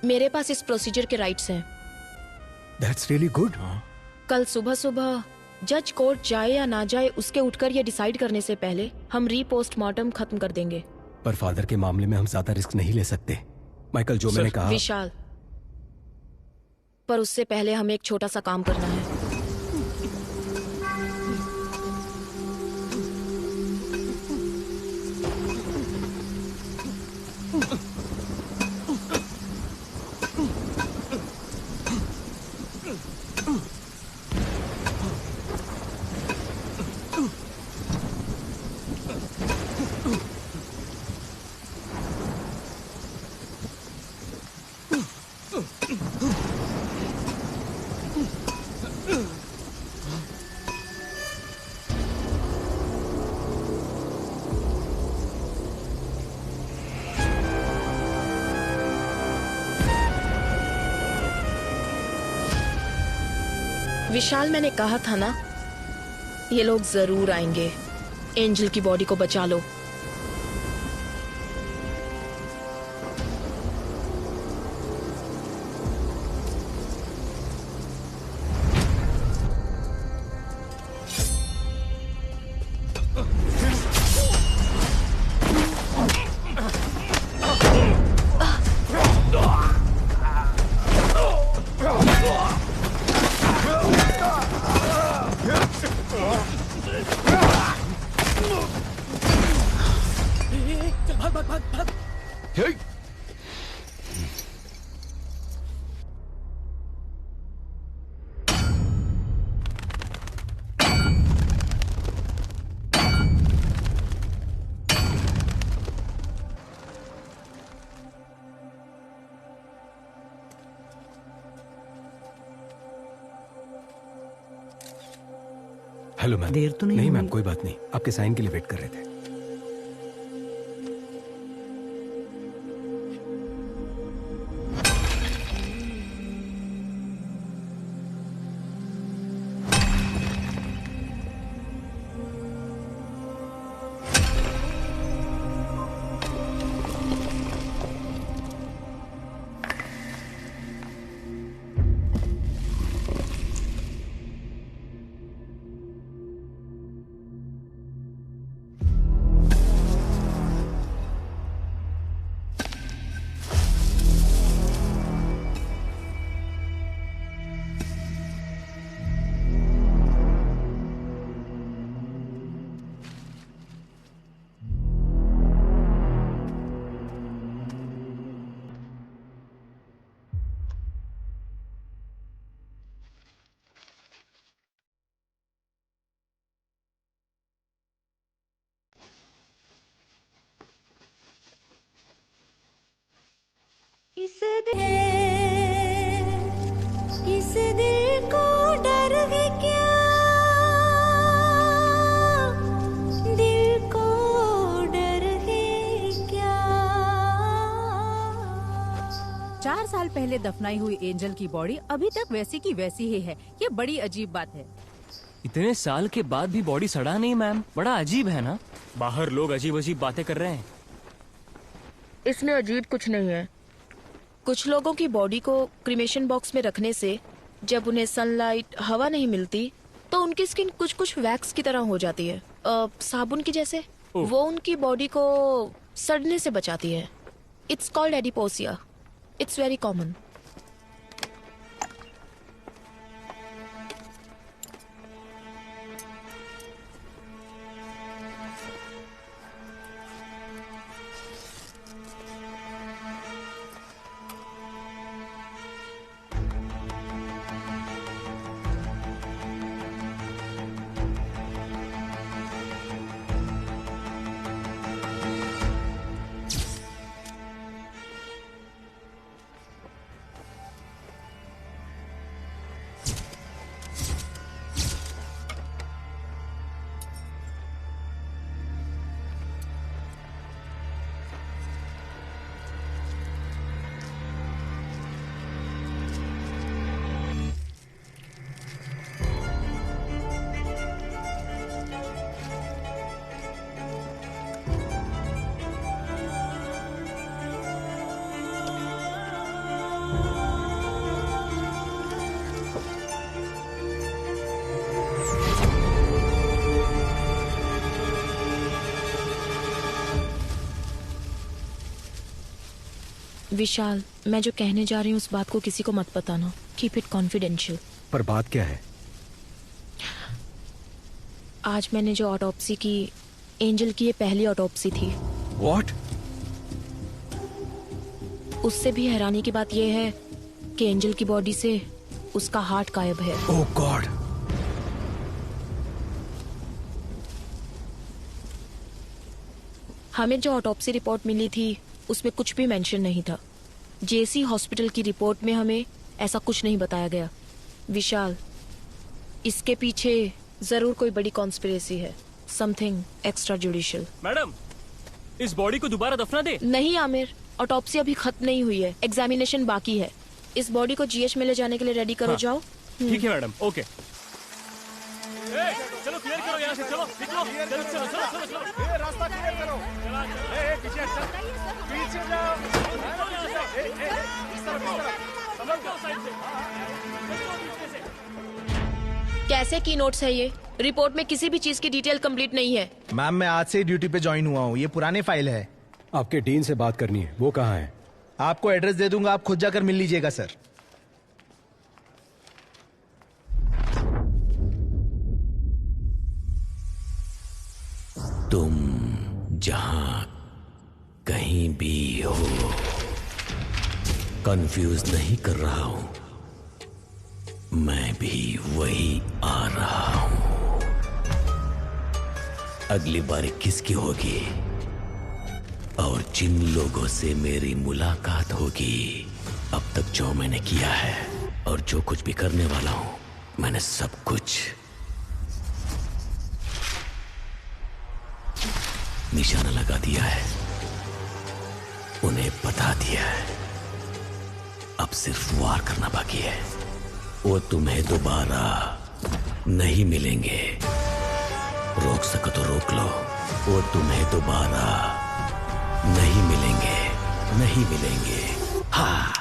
मेरे पास इस प्रोसीजर के राइट्स हैं। That's really good. कल सुबह सुबह जज कोर्ट जाए या ना जाए उसके उठकर ये डिसाइड करने से पहले हम रीपोस्टमार्टम खत्म कर देंगे। पर फादर के मामले में हम ज्यादा रिस्क नहीं ले सकते। माइकल, जो मैंने कहा। विशाल, पर उससे पहले हमें एक छोटा सा काम करना है। विशाल, मैंने कहा था ना, ये लोग जरूर आएंगे। एंजल की बॉडी को बचा लो। Hello ma'am. देर तो नहीं मैम, कोई बात नहीं। आपके साइन के लिए वेट कर रहे थे। इस दिल को डर है क्या, दिल को डर है क्या। 4 साल पहले दफनाई हुई एंजल की बॉडी अभी तक वैसी की वैसी ही है। ये बड़ी अजीब बात है। इतने साल के बाद भी बॉडी सड़ा नहीं मैम, बड़ा अजीब है ना। बाहर लोग अजीब अजीब बातें कर रहे हैं। इसमें अजीब कुछ नहीं है। कुछ लोगों की बॉडी को क्रीमेशन बॉक्स में रखने से जब उन्हें सनलाइट, हवा नहीं मिलती तो उनकी स्किन कुछ कुछ वैक्स की तरह हो जाती है, साबुन की जैसे। वो उनकी बॉडी को सड़ने से बचाती है। It's called adipocere. It's very common. Vishal, मैं जो कहने जा रही हूँ उस बात को किसी को मत बताना। Keep it confidential. पर बात क्या है? आज मैंने जो ऑटोप्सी की, एंजल की ये पहली ऑटोप्सी थी। व्हाट? उससे भी हैरानी की बात यह है कि एंजल की बॉडी से उसका हार्ट गायब है। ओह गॉड। हमें जो ऑटोप्सी रिपोर्ट मिली थी उसमें कुछ भी मेंशन नहीं था। जेसी हॉस्पिटल की रिपोर्ट में हमें ऐसा कुछ नहीं बताया गया। विशाल, इसके पीछे जरूर कोई बड़ी कॉन्स्पिरेसी है। Something extra judicial. मैडम, इस बॉडी को दोबारा दफना दे। नहीं आमिर, ऑटोप्सी अभी खत्म नहीं हुई है, एग्जामिनेशन बाकी है। इस बॉडी को जीएच में ले जाने के लिए रेडी करो। हाँ। जाओ। ठीक है मैडम, ओके। चलो क्लियर करो यहाँ से, चलो निकलो, चलो चलो चलो चलो। रास्ता क्लियर करो। पीछे हटो, पीछे जाओ। इस तरफ समझ जाओ साइड से। कैसे की नोट्स है ये? रिपोर्ट में किसी भी चीज की डिटेल कंप्लीट नहीं है। मैम, मैं आज से ही ड्यूटी पे ज्वाइन हुआ हूँ। ये पुराने फाइल है। आपके डीन से बात करनी है, वो कहाँ है? आपको एड्रेस दे दूंगा, आप खुद जाकर मिल लीजिएगा सर। तुम जहां कहीं भी हो, कंफ्यूज नहीं कर रहा हूं। मैं भी वही आ रहा हूं। अगली बारी किसकी होगी और जिन लोगों से मेरी मुलाकात होगी, अब तक जो मैंने किया है और जो कुछ भी करने वाला हूं, मैंने सब कुछ निशाना लगा दिया है, उन्हें बता दिया है। अब सिर्फ वार करना बाकी है। वो तुम्हें दोबारा नहीं मिलेंगे। रोक सको तो रोक लो। वो तुम्हें दोबारा नहीं मिलेंगे, नहीं मिलेंगे। हाँ।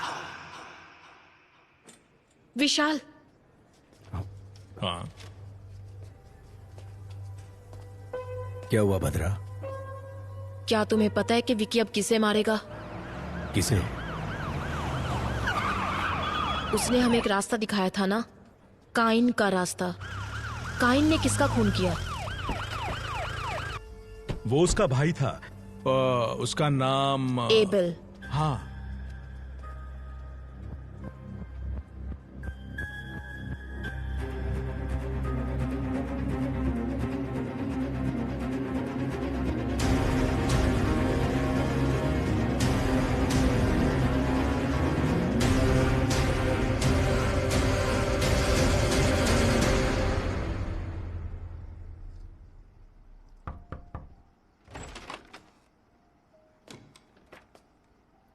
विशाल। हाँ। क्या हुआ भद्रा? क्या तुम्हें पता है कि विकी अब किसे मारेगा? किसे? उसने हमें एक रास्ता दिखाया था ना, काइन का रास्ता। काइन ने किसका खून किया? वो उसका भाई था। उसका नाम एबल। हाँ।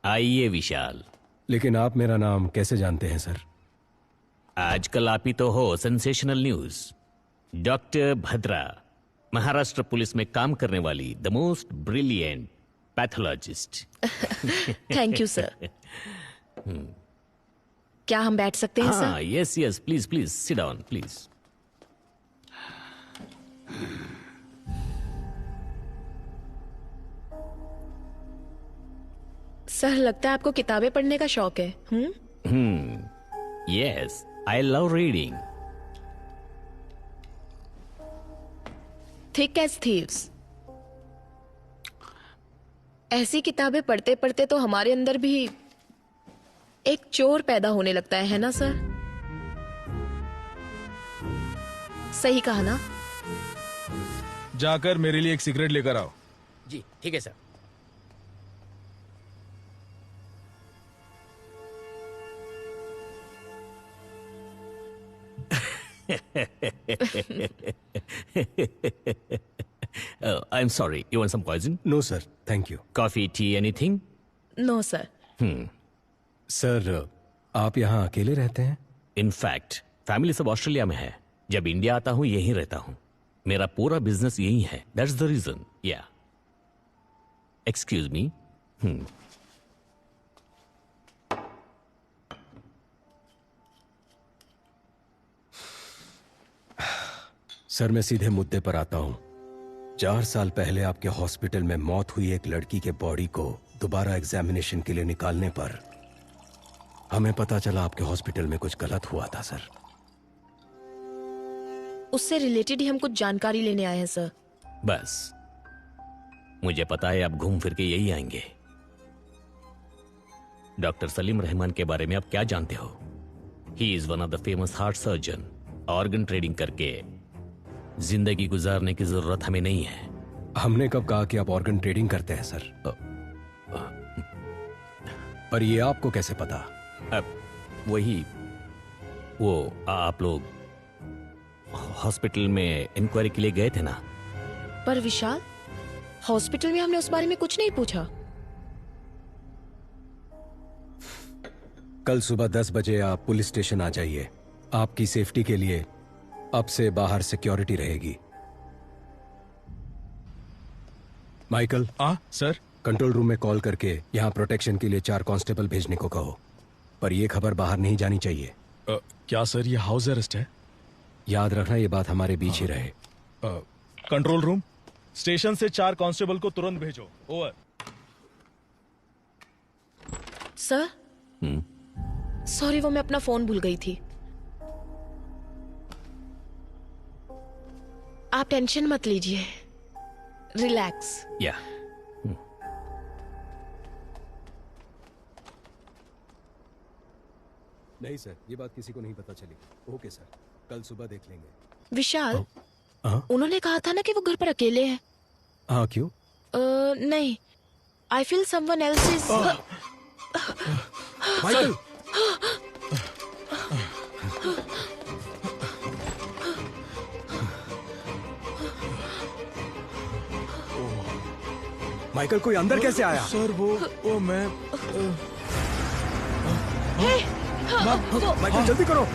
आइए विशाल। लेकिन आप मेरा नाम कैसे जानते हैं सर? आजकल आप ही तो हो sensational news. Doctor Bhadra, Maharashtra police में काम करने वाली the most brilliant pathologist. Thank you sir. क्या हम बैठ सकते हैं हाँ, सर? Yes yes, please please sit down please. Sir लगता है आपको किताबें पढ़ने का शौक है। Yes, I love reading. Thick as thieves. ऐसी किताबें पढ़ते पढ़ते तो हमारे अंदर भी एक चोर पैदा होने लगता है ना सर? सही कहा ना? जाकर मेरे लिए एक सिगरेट लेकर आओ। जी ठीक है sir. I'm sorry, you want some poison? No sir, thank you. Coffee, tea, anything? No sir. Sir, आप यहाँ अकेले रहते हैं? इनफैक्ट फैमिली सब ऑस्ट्रेलिया में है। जब इंडिया आता हूँ यहीं रहता हूँ। मेरा पूरा बिजनेस यही है। That's the reason. Yeah excuse me. Sir, मैं सीधे मुद्दे पर आता हूँ। 4 साल पहले आपके हॉस्पिटल में मौत हुई एक लड़की के बॉडी को दोबारा एग्जामिनेशन के लिए निकालने पर हमें पता चला आपके हॉस्पिटल में कुछ गलत हुआ था सर। उससे रिलेटेड ही हम कुछ जानकारी लेने आए हैं सर। बस मुझे पता है आप घूम फिर के यही आएंगे। डॉक्टर सलीम रहमान के बारे में आप क्या जानते हो? He is one of the famous heart surgeon. Organ trading करके जिंदगी गुजारने की जरूरत हमें नहीं है। हमने कब कहा कि आप ऑर्गन ट्रेडिंग करते हैं सर? पर ये आपको कैसे पता? वही वो आप लोग हॉस्पिटल में इंक्वायरी के लिए गए थे ना? पर विशाल, हॉस्पिटल में हमने उस बारे में कुछ नहीं पूछा। कल सुबह 10 बजे आप पुलिस स्टेशन आ जाइए। आपकी सेफ्टी के लिए अब से बाहर सिक्योरिटी रहेगी। माइकल। सर। कंट्रोल रूम में कॉल करके यहाँ प्रोटेक्शन के लिए 4 कांस्टेबल भेजने को कहो। पर यह खबर बाहर नहीं जानी चाहिए। क्या सर, ये हाउस अरेस्ट है? याद रखना, ये बात हमारे बीच ही रहे। कंट्रोल रूम, स्टेशन से 4 कांस्टेबल को तुरंत भेजो। ओवर। सर, सॉरी, वो मैं अपना फोन भूल गई थी। आप टेंशन मत लीजिए, रिलैक्स। या नहीं सर, ये बात किसी को नहीं पता चली। ओके सर, कल सुबह देख लेंगे। विशाल, उन्होंने कहा था ना कि वो घर पर अकेले हैं। हाँ, क्यों? नहीं, I feel someone else is. Michael. Michael, कोई अंदर कैसे आया? सर वो मैं माइकल, जल्दी करो।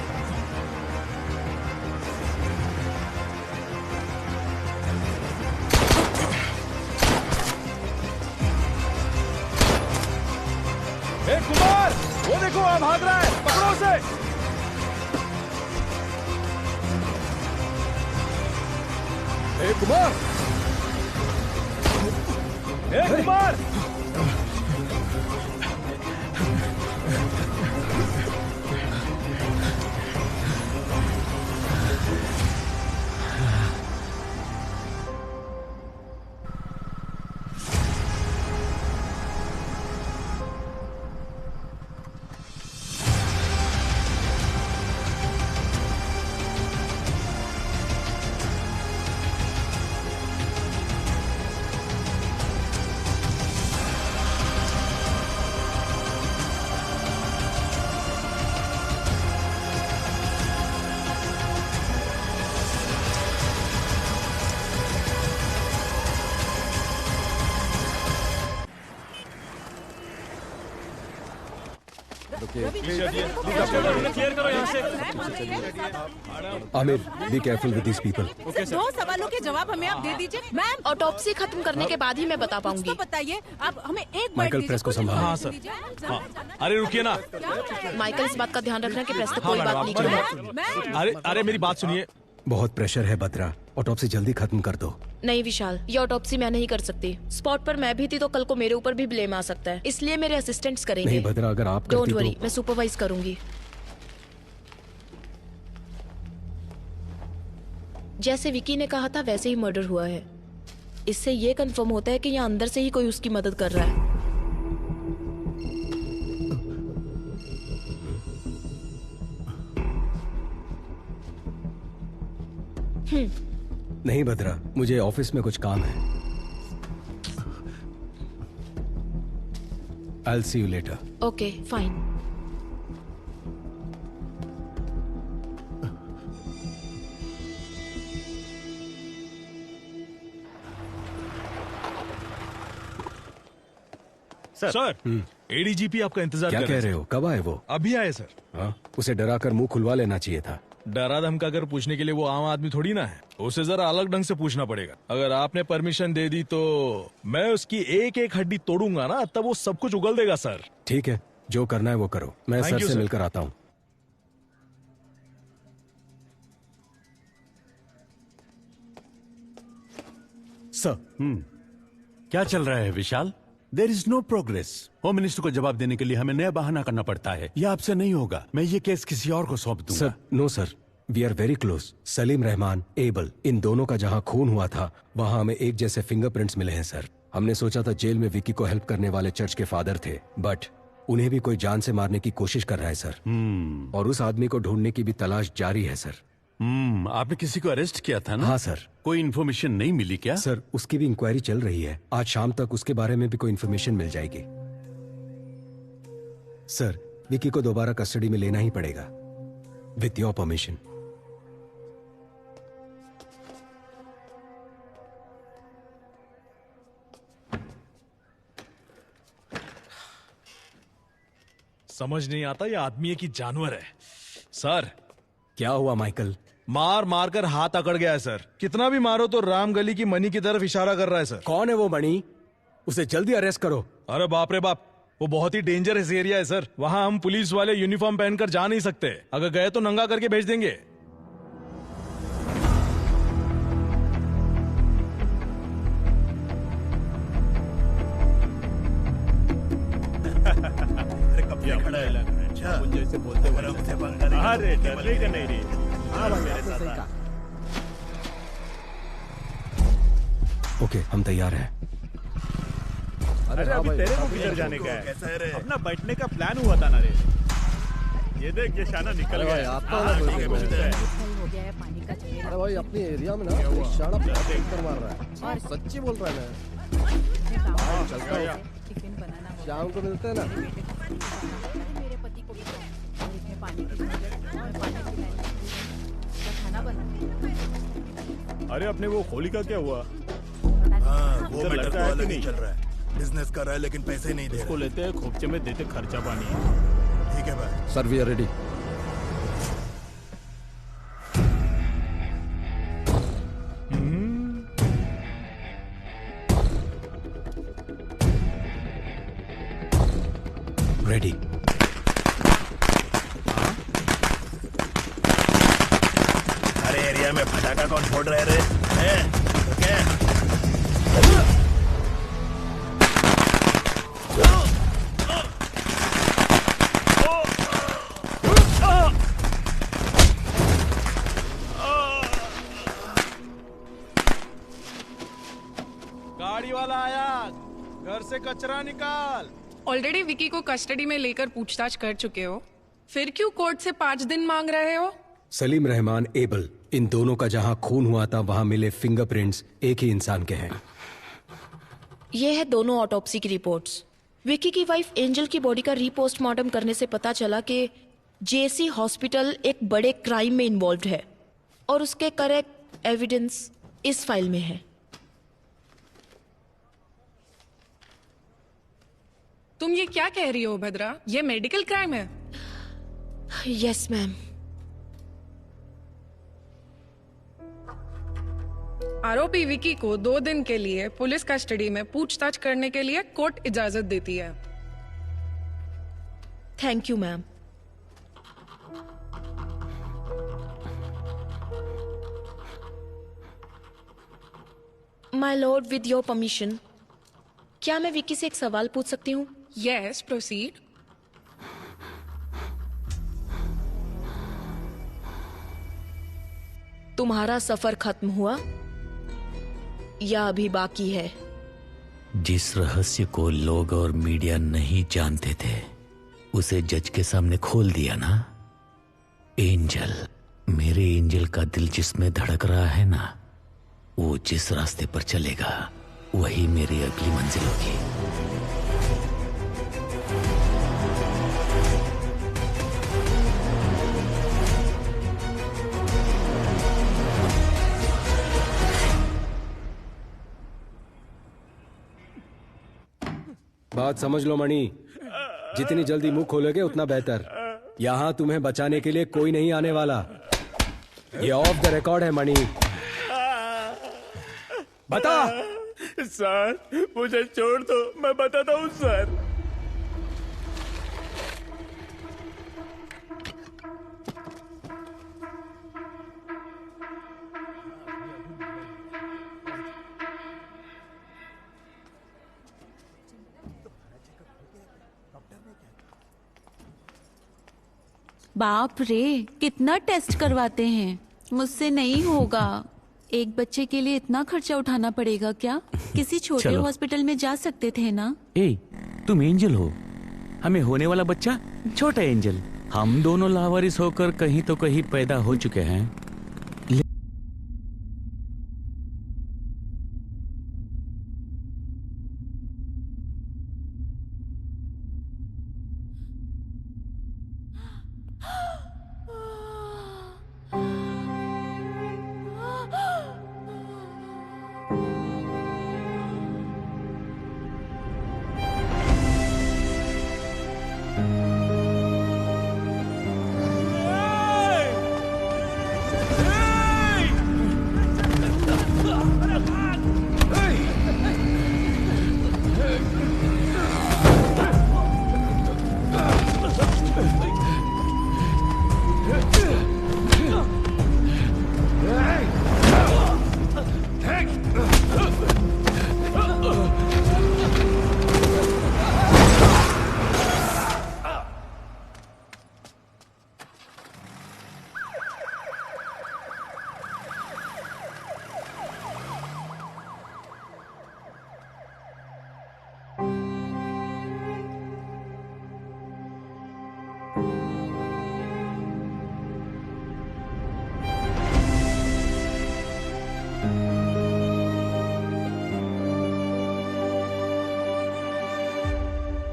कुमार, वो देखो वहां भाग रहा है, पकड़ो उसे। कुमार। कुमार। क्लियर करो यहाँ से। Aamir, be careful with these people. दो सवालों के जवाब हमें आप दे दीजिए। मैम, ऑटोप्सी खत्म करने के बाद ही मैं बता पाऊंगी। उसको बताइए, आप हमें एक माइकल, प्रेस को संभालो। हाँ सर। हाँ। अरे रुकिए ना। माइकल, इस बात का ध्यान रखना कि प्रेस तक कोई बात नहीं करेगा। अरे अरे मेरी बात सुनिए। बहुत प्रेशर है बद्रा, ऑटोप्सी जल्दी खत्म कर दो। नहीं विशाल, ये ऑटोप्सी मैं नहीं कर सकती। स्पॉट पर मैं भी थी तो कल को मेरे ऊपर भी ब्लेम आ सकता है, इसलिए मेरे असिस्टेंट्स करेंगे। नहीं बद्रा, अगर आप डोंट करती वरी, तो... मैं सुपरवाइज करूंगी। जैसे विकी ने कहा था वैसे ही मर्डर हुआ है। इससे ये कंफर्म होता है कि यहाँ अंदर से ही कोई उसकी मदद कर रहा है। नहीं बद्रा, मुझे ऑफिस में कुछ काम है। I'll see you later. Okay fine. Sir, ADGP आपका इंतजार क्या कर कह रहे हो? कब आए वो? अभी आए सर। हाँ, उसे डराकर मुंह खुलवा लेना चाहिए था। डरा धमका कर पूछने के लिए वो आम आदमी थोड़ी ना है, उसे जरा अलग ढंग से पूछना पड़ेगा। अगर आपने परमिशन दे दी तो मैं उसकी एक एक हड्डी तोड़ूंगा ना, तब वो सब कुछ उगल देगा सर। ठीक है, जो करना है वो करो। मैं Thank सर you, से sir. मिलकर आता हूँ। सर, क्या चल रहा है Vishal? There is no progress. Home minister को जवाब देने के लिए हमें नया बहाना करना पड़ता है। यह आपसे नहीं होगा। मैं ये केस किसी और को सौंप दूंगा। Sir, no sir, we are very close. Salim Rahman, Abel, इन दोनों का जहाँ खून हुआ था वहाँ हमें एक जैसे फिंगरप्रिंट्स मिले हैं सर। हमने सोचा था जेल में विकी को हेल्प करने वाले चर्च के फादर थे, बट उन्हें भी कोई जान से मारने की कोशिश कर रहा है सर। और उस आदमी को ढूंढने की भी तलाश जारी है सर। आपने किसी को अरेस्ट किया था ना? हाँ सर। कोई इन्फॉर्मेशन नहीं मिली क्या? सर, उसकी भी इंक्वायरी चल रही है। आज शाम तक उसके बारे में भी कोई इन्फॉर्मेशन मिल जाएगी। सर, विकी को दोबारा कस्टडी में लेना ही पड़ेगा, विथ योर परमिशन। समझ नहीं आता ये आदमी है कि जानवर है। सर, क्या हुआ माइकल? मार मार कर हाथ अकड़ गया है सर। कितना भी मारो तो राम गली की मनी की तरफ इशारा कर रहा है सर। कौन है वो मणि? उसे जल्दी अरेस्ट करो। अरे बाप रे बाप, वो बहुत ही डेंजरस एरिया है सर। वहाँ हम पुलिस वाले यूनिफॉर्म पहनकर जा नहीं सकते। अगर गए तो नंगा करके भेज देंगे। अरे कब से खड़ा है? अच्छा, जैसे बोलते हो हमसे पंगा नहीं। अरे डरने का नहीं रे। हाँ भाई, आपने सही कहा। ओके, हम तैयार हैं। अरे अभी तेरे को किधर जाने का है? कैसा है रे? अपना बैठने का प्लान हुआ था ना रे। ये देख, ये शाना निकल गया। अरे भाई, अपने एरिया में ना शाना कर मार रहा है। और सच्ची बोल रहा है मैं। चलता हूँ, शाम को मिलते हैं ना। मेरे पति को भी इसमें पानी की खाना बना। अरे अपने वो होली का क्या हुआ? हाँ, वो मैटर तो अलग नहीं चल रहा है। बिजनेस कर रहा है लेकिन पैसे नहीं दे रहा। उसको लेते हैं, खोपचे में देते, खर्चा पानी। ठीक है भाई। Sir, we are ready. Ready. अरे एरिया में फटाका कौन फोड़ रहे रे? ओके। गाड़ी वाला आया, घर से कचरा निकाल। ऑलरेडी विकी को कस्टडी में लेकर पूछताछ कर चुके हो, फिर क्यों कोर्ट से 5 दिन मांग रहे हो? सलीम रहमान, एबल, इन दोनों का जहां खून हुआ था वहां मिले फिंगरप्रिंट्स एक ही इंसान के हैं। ये है दोनों ऑटोप्सी की रिपोर्ट्स। विकी की वाइफ एंजल की बॉडी का रीपोस्टमार्टम करने से पता चला कि जेसी हॉस्पिटल एक बड़े क्राइम में इन्वॉल्व है और उसके करेक्ट एविडेंस इस फाइल में है। तुम ये क्या कह रही हो भद्रा? ये मेडिकल क्राइम है। Yes ma'am. आरोपी विकी को 2 दिन के लिए पुलिस कस्टडी में पूछताछ करने के लिए कोर्ट इजाजत देती है। Thank you ma'am. My Lord, with your permission, क्या मैं विकी से एक सवाल पूछ सकती हूँ? Yes, proceed. तुम्हारा सफर खत्म हुआ या अभी बाकी है? जिस रहस्य को लोग और मीडिया नहीं जानते थे उसे जज के सामने खोल दिया ना। एंजल, मेरे एंजल का दिल जिसमें धड़क रहा है ना, वो जिस रास्ते पर चलेगा वही मेरी अगली मंजिल होगी। बात समझ लो मणि, जितनी जल्दी मुंह खोलोगे उतना बेहतर। यहाँ तुम्हें बचाने के लिए कोई नहीं आने वाला। ये ऑफ द रिकॉर्ड है मणि। बता। सर मुझे छोड़ दो, मैं बताता हूँ सर। बाप रे, कितना टेस्ट करवाते हैं। मुझसे नहीं होगा। एक बच्चे के लिए इतना खर्चा उठाना पड़ेगा क्या? किसी छोटे चलो। हॉस्पिटल में जा सकते थे ना। ए, तुम एंजल हो, हमें होने वाला बच्चा छोटा एंजल। हम दोनों लावारिस होकर कहीं तो कहीं पैदा हो चुके हैं।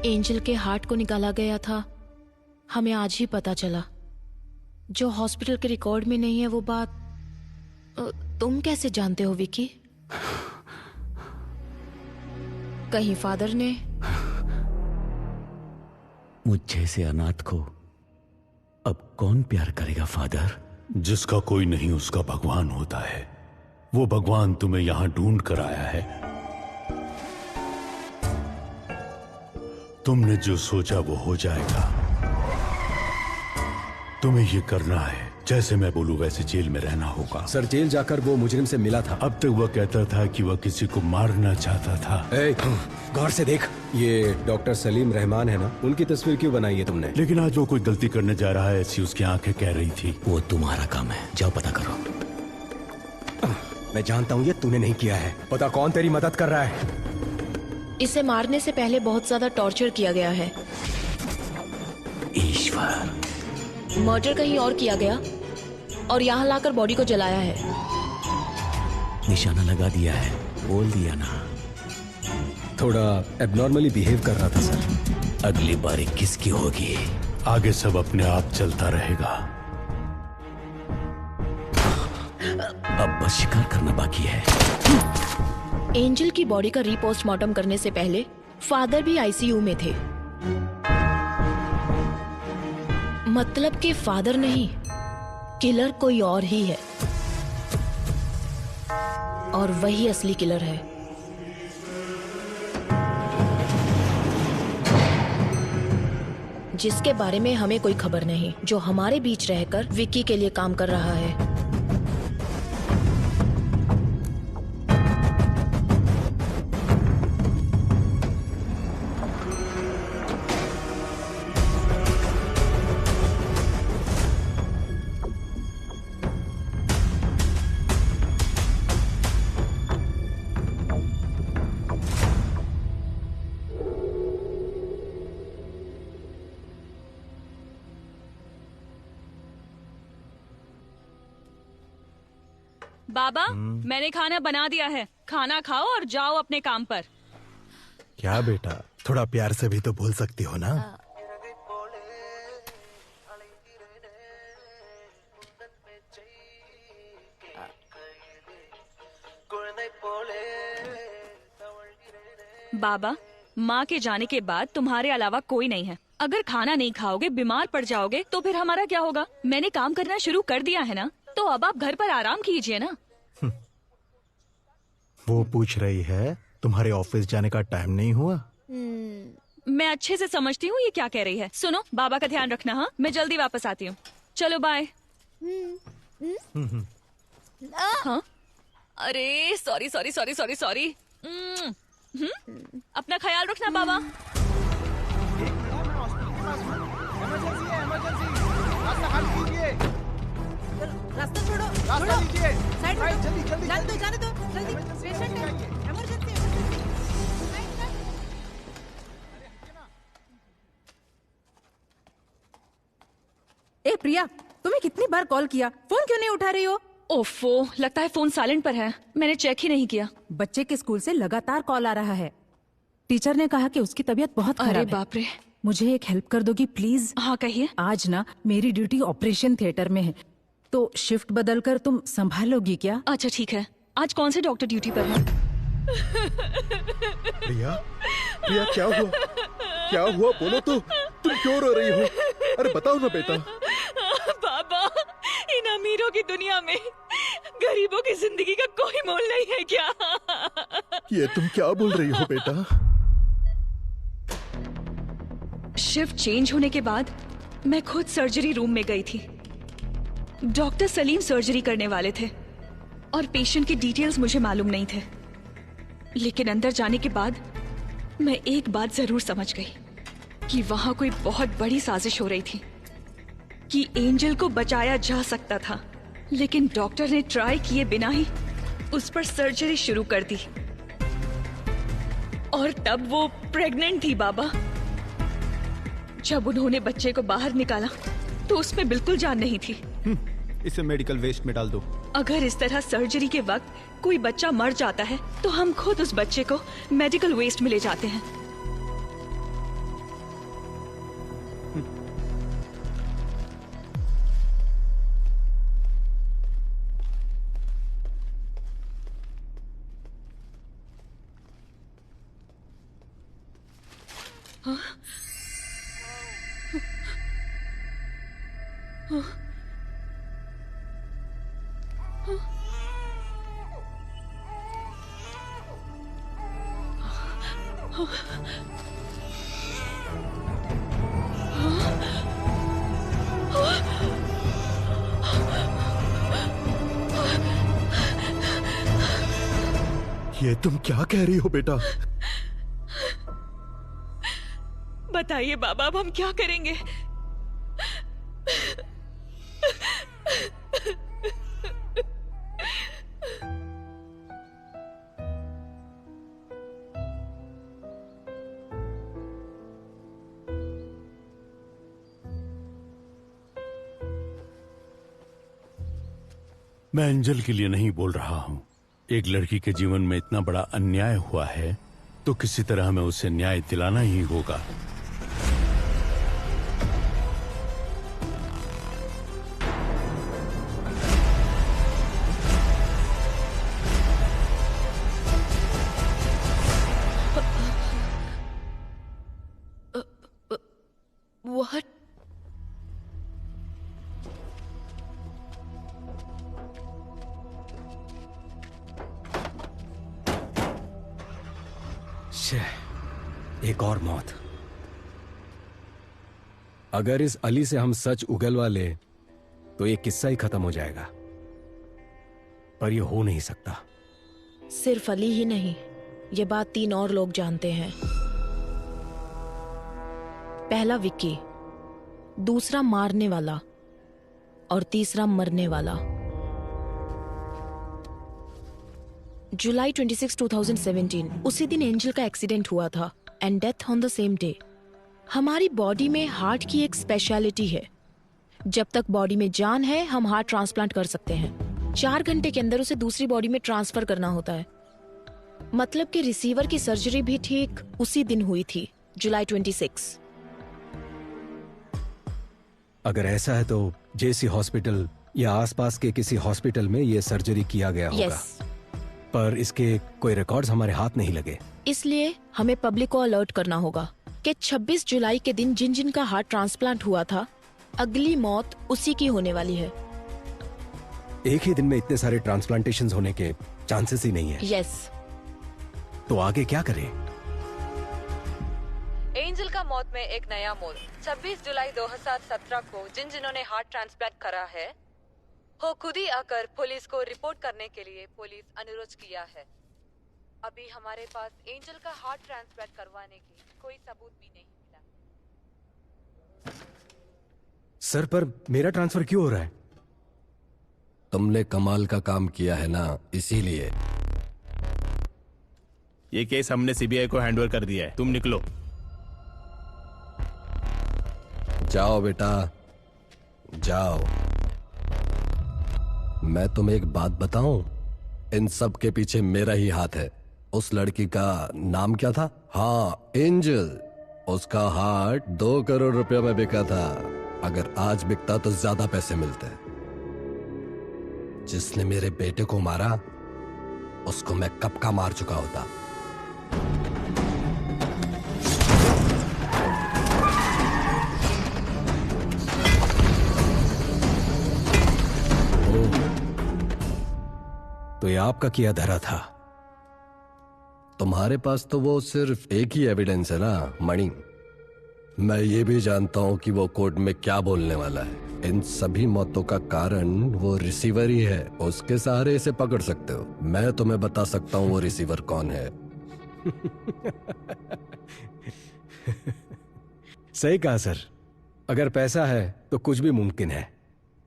एंजल के हार्ट को निकाला गया था, हमें आज ही पता चला। जो हॉस्पिटल के रिकॉर्ड में नहीं है वो बात तुम कैसे जानते हो विकी? कहीं फादर ने? मुझ जैसे अनाथ को अब कौन प्यार करेगा फादर? जिसका कोई नहीं उसका भगवान होता है। वो भगवान तुम्हें यहां ढूंढ कर आया है। तुमने जो सोचा वो हो जाएगा। तुम्हें ये करना है, जैसे मैं बोलूं वैसे जेल में रहना होगा। सर, जेल जाकर वो मुजरिम से मिला था। अब तक वह कहता था कि वह किसी को मारना चाहता था। गौर से देख, ये डॉक्टर सलीम रहमान है ना, उनकी तस्वीर क्यों बनाई है तुमने? लेकिन आज वो कोई गलती करने जा रहा है, ऐसी उसकी आंखें कह रही थी। वो तुम्हारा काम है, जाओ पता करो। मैं जानता हूँ ये तूने नहीं किया है। पता कौन तेरी मदद कर रहा है? इसे मारने से पहले बहुत ज्यादा टॉर्चर किया गया है। ईश्वर, मर्डर कहीं और किया गया और यहाँ लाकर बॉडी को जलाया है। निशाना लगा दिया है, बोल दिया ना। थोड़ा एबनॉर्मली बिहेव कर रहा था सर। अगली बारी किसकी होगी? आगे सब अपने आप चलता रहेगा। अब बस शिकार करना बाकी है। एंजल की बॉडी का रीपोस्टमार्टम करने से पहले फादर भी आईसीयू में थे। मतलब कि फादर नहीं, किलर कोई और ही है, और वही असली किलर है। जिसके बारे में हमें कोई खबर नहीं, जो हमारे बीच रहकर विक्की के लिए काम कर रहा है। बाबा, मैंने खाना बना दिया है, खाना खाओ और जाओ अपने काम पर। क्या बेटा, थोड़ा प्यार से भी तो बोल सकती हो ना। बाबा, माँ के जाने के बाद तुम्हारे अलावा कोई नहीं है। अगर खाना नहीं खाओगे, बीमार पड़ जाओगे, तो फिर हमारा क्या होगा? मैंने काम करना शुरू कर दिया है ना, तो अब आप घर पर आराम कीजिए ना। वो पूछ रही है तुम्हारे ऑफिस जाने का टाइम नहीं हुआ? मैं अच्छे से समझती हूँ ये क्या कह रही है। सुनो, बाबा का ध्यान रखना। हाँ, मैं जल्दी वापस आती हूँ। चलो बाय। हाँ, अरे sorry sorry sorry sorry sorry. अपना ख्याल रखना बाबा। रास्ता छोड़ो, रास्ता लीजिए, साइड में जल्दी जल्दी जाने दो, जाने दो, जल्दी, पेशेंट है, इमरजेंसी। ए प्रिया, तुम्हें कितनी बार कॉल किया, फोन क्यों नहीं उठा रही हो? ओफो, लगता है फोन साइलेंट पर है, मैंने चेक ही नहीं किया। बच्चे के स्कूल से लगातार कॉल आ रहा है। टीचर ने कहा कि उसकी तबीयत बहुत खराब है। अरे बाप रे। मुझे एक हेल्प कर दोगी प्लीज? हाँ कहिए। आज ना मेरी ड्यूटी ऑपरेशन थिएटर में है, तो शिफ्ट बदलकर तुम संभालोगी क्या? अच्छा ठीक है। आज कौन से डॉक्टर ड्यूटी पर है? प्रिया, प्रिया क्या हुआ? क्या हुआ बोलो तो, तुम क्यों रो रही हो? अरे बताओ ना बेटा। बाबा, इन अमीरों की दुनिया में गरीबों की जिंदगी का कोई मोल नहीं है क्या? ये तुम क्या बोल रही हो बेटा? शिफ्ट चेंज होने के बाद मैं खुद सर्जरी रूम में गई थी। डॉक्टर सलीम सर्जरी करने वाले थे और पेशेंट की डिटेल्स मुझे मालूम नहीं थे, लेकिन अंदर जाने के बाद मैं एक बात जरूर समझ गई कि वहां कोई बहुत बड़ी साजिश हो रही थी, कि एंजल को बचाया जा सकता था, लेकिन डॉक्टर ने ट्राई किए बिना ही उस पर सर्जरी शुरू कर दी। और तब वो प्रेग्नेंट थी बाबा। जब उन्होंने बच्चे को बाहर निकाला तो उसमें बिल्कुल जान नहीं थी। इसे मेडिकल वेस्ट में डाल दो। अगर इस तरह सर्जरी के वक्त कोई बच्चा मर जाता है तो हम खुद उस बच्चे को मेडिकल वेस्ट में ले जाते हैं। ये तुम क्या कह रही हो बेटा? बताइए बाबा, अब हम क्या करेंगे? मैं एंजल के लिए नहीं बोल रहा हूं। एक लड़की के जीवन में इतना बड़ा अन्याय हुआ है तो किसी तरह हमें उसे न्याय दिलाना ही होगा। What? एक और मौत। अगर इस अली से हम सच उगलवा ले तो ये किस्सा ही खत्म हो जाएगा, पर ये हो नहीं सकता। सिर्फ अली ही नहीं, ये बात 3 और लोग जानते हैं। पहला विक्की, दूसरा मारने वाला और तीसरा मरने वाला। जुलाई 26, 2017 उसी दिन एंजल का एक्सीडेंट हुआ था and death on the same day. हमारी बॉडी में हार्ट की एक स्पेशलिटी है, जब तक बॉडी में जान है हम हार्ट ट्रांसप्लांट कर सकते हैं। 4 घंटे के अंदर उसे दूसरी बॉडी में ट्रांसफर करना होता है। मतलब कि रिसीवर की सर्जरी भी ठीक उसी दिन हुई थी, जुलाई 26। अगर ऐसा है तो जेसी हॉस्पिटल या आसपास के किसी हॉस्पिटल में ये सर्जरी किया गया होगा। Yes. पर इसके कोई रिकॉर्ड्स हमारे हाथ नहीं लगे। इसलिए हमें पब्लिक को अलर्ट करना होगा कि 26 जुलाई के दिन जिन जिन का हार्ट ट्रांसप्लांट हुआ था, अगली मौत उसी की होने वाली है। एक ही दिन में इतने सारे ट्रांसप्लांटेशंस होने के चांसेस ही नहीं है। यस। तो आगे क्या करें? एंजल का मौत में एक नया मोड़। 26 जुलाई 2017 को जिन जिन्होंने हार्ट ट्रांसप्लांट करा है वो खुद ही आकर पुलिस को रिपोर्ट करने के लिए पुलिस अनुरोध किया है। अभी हमारे पास एंजल का हार्ट ट्रांसप्लांट करवाने की कोई सबूत भी नहीं मिला। सर, पर मेरा ट्रांसफर क्यों हो रहा है? तुमने कमाल का काम किया है ना, इसीलिए। ये केस हमने सीबीआई को हैंडओवर कर दिया है, तुम निकलो। जाओ बेटा, जाओ। मैं तुम्हें एक बात बताऊं, इन सब के पीछे मेरा ही हाथ है। उस लड़की का नाम क्या था? हाँ, एंजल। उसका हार्ट 2 करोड़ रुपए में बिका था। अगर आज बिकता तो ज्यादा पैसे मिलते। जिसने मेरे बेटे को मारा उसको मैं कब का मार चुका होता। तो ये आपका किया धरा था। तुम्हारे पास तो वो सिर्फ एक ही एविडेंस है ना, मणि। मैं ये भी जानता हूं कि वो कोर्ट में क्या बोलने वाला है। इन सभी मौतों का कारण वो रिसीवर ही है। उसके सहारे इसे पकड़ सकते हो। मैं तुम्हें बता सकता हूं वो रिसीवर कौन है। सही कहा सर। अगर पैसा है तो कुछ भी मुमकिन है।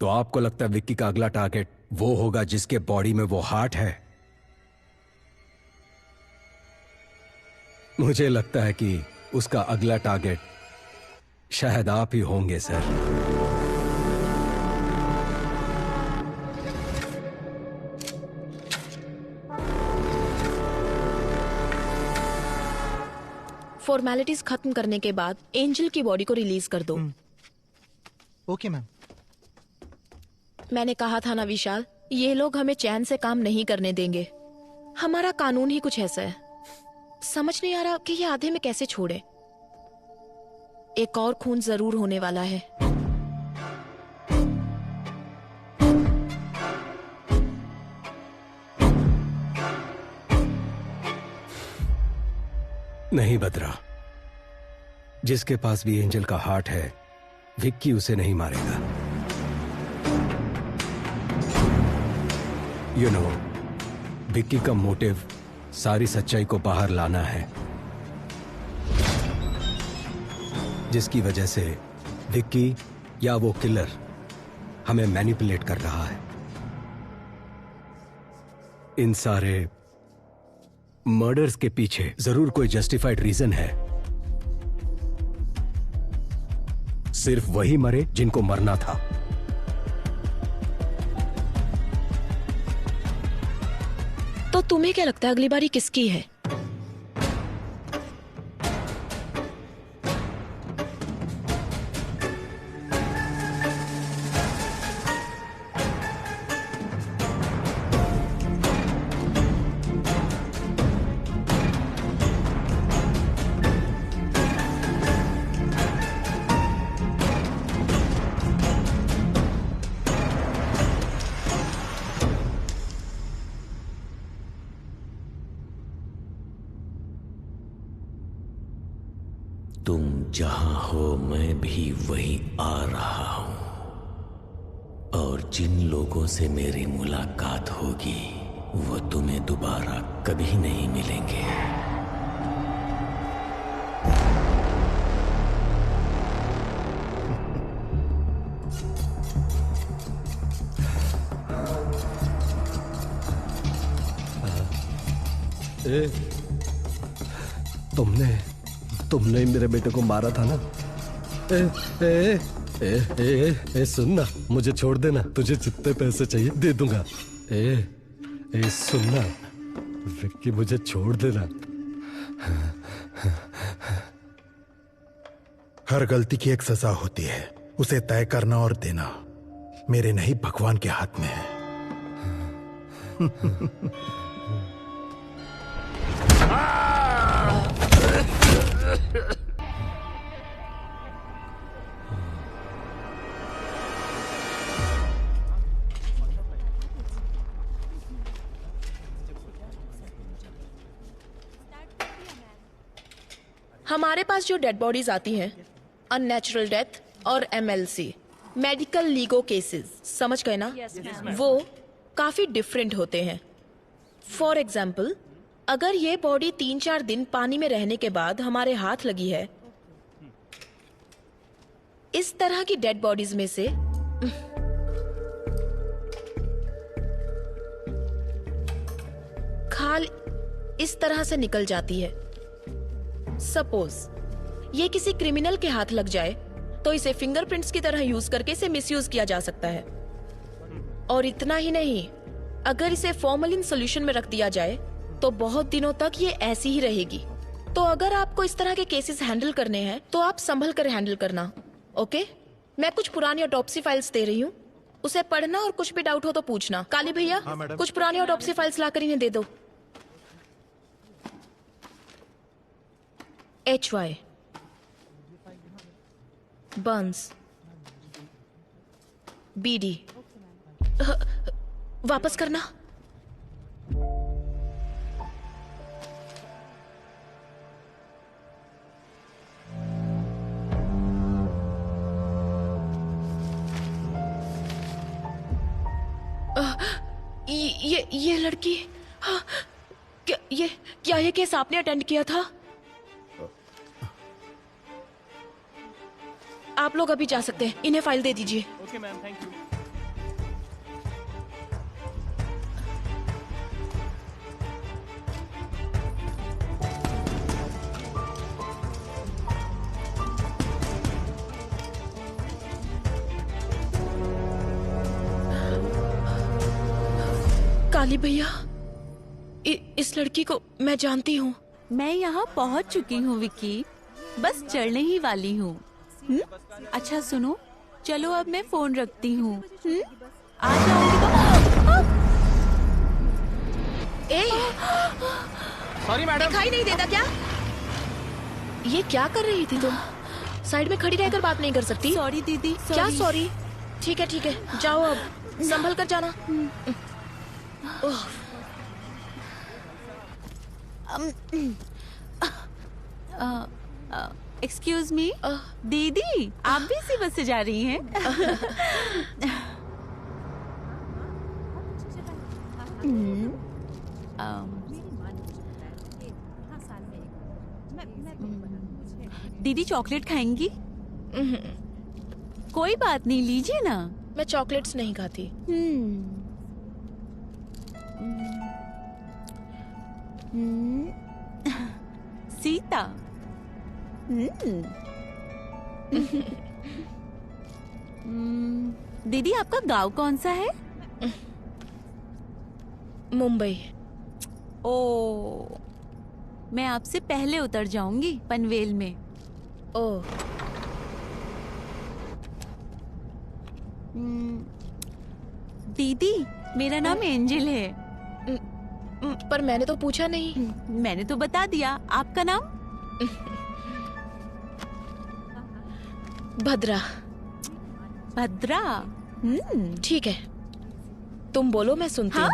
तो आपको लगता है विक्की का अगला टारगेट वो होगा जिसके बॉडी में वो हार्ट है? मुझे लगता है कि उसका अगला टारगेट शायद आप ही होंगे सर। फॉर्मेलिटीज खत्म करने के बाद एंजल की बॉडी को रिलीज कर दो। Okay ma'am. मैंने कहा था ना विशाल, ये लोग हमें चैन से काम नहीं करने देंगे। हमारा कानून ही कुछ ऐसा है। समझ नहीं आ रहा कि ये आधे में कैसे छोड़े। एक और खून जरूर होने वाला है। नहीं बदरा, जिसके पास भी एंजल का हार्ट है, विक्की उसे नहीं मारेगा। यू नो, विक्की का मोटिव सारी सच्चाई को बाहर लाना है, जिसकी वजह से विक्की या वो किलर हमें मैनिपुलेट कर रहा है। इन सारे मर्डर्स के पीछे जरूर कोई जस्टिफाइड रीजन है। सिर्फ वही मरे जिनको मरना था। तो तुम्हें क्या लगता है अगली बारी किसकी है? तुम जहां हो मैं भी वहीं आ रहा हूं, और जिन लोगों से मेरी मुलाकात होगी वो तुम्हें दोबारा कभी नहीं मिलेंगे। तुमने ही मेरे बेटे को मारा था ना? सुन ना, मुझे छोड़ देना, तुझे जितने पैसे चाहिए दे दूंगा। सुन ना विक्की, मुझे छोड़ देना। हर गलती की एक सजा होती है, उसे तय करना और देना मेरे नहीं भगवान के हाथ में है। हमारे पास जो डेड बॉडीज आती हैं, अननेचुरल डेथ और MLC, मेडिकल लीगो केसेस, समझ गए ना? वो काफी डिफरेंट होते हैं। फॉर एग्जाम्पल, अगर ये बॉडी 3-4 दिन पानी में रहने के बाद हमारे हाथ लगी है, इस तरह की डेड बॉडीज में से खाल इस तरह से निकल जाती है। सपोज ये किसी क्रिमिनल के हाथ लग जाए तो इसे फिंगरप्रिंट्स की तरह यूज करके इसे मिसयूज किया जा सकता है। और इतना ही नहीं, अगर इसे फॉर्मलिन सॉल्यूशन में रख दिया जाए तो बहुत दिनों तक ये ऐसी ही रहेगी। तो अगर आपको इस तरह के केसेस हैंडल करने हैं तो आप संभल कर हैंडल करना, ओके? मैं कुछ पुरानी ऑटोप्सी फाइल्स दे रही हूँ, उसे पढ़ना और कुछ भी डाउट हो तो पूछना। काली भैया, कुछ पुरानी ऑटोप्सी फाइल्स लाकर इन्हें दे दो। HY बंस BD वापस करना। ये लड़की, क्या ये केस आपने अटेंड किया था? आप लोग अभी जा सकते हैं, इन्हें फाइल दे दीजिए। Okay ma'am, thank you. Kali भैया, इस लड़की को मैं जानती हूँ। मैं यहाँ पहुँच चुकी हूँ विक्की, बस चढ़ने ही वाली हूँ। अच्छा सुनो, चलो अब मैं फोन रखती हूँ। आ जाओगी तो। सॉरी मैडम, दिखाई नहीं देता क्या? ये क्या कर रही थी तुम? साइड में खड़ी रहकर बात नहीं कर सकती? सॉरी दीदी। क्या सॉरी? ठीक है, जाओ अब, संभल कर जाना। एक्सक्यूज मी दीदी, आप भी इसी बस से जा रही हैं? दीदी चॉकलेट खाएंगी? कोई बात नहीं, लीजिए ना। मैं चॉकलेट्स नहीं खाती। सीता। दीदी आपका गांव कौन सा है? मुंबई। ओ, मैं आपसे पहले उतर जाऊंगी पनवेल में। ओ, दीदी मेरा नाम एंजल है। पर मैंने तो पूछा नहीं। मैंने तो बता दिया। आपका नाम? भद्रा। भद्रा? ठीक है, तुम बोलो, मैं सुनती हूँ।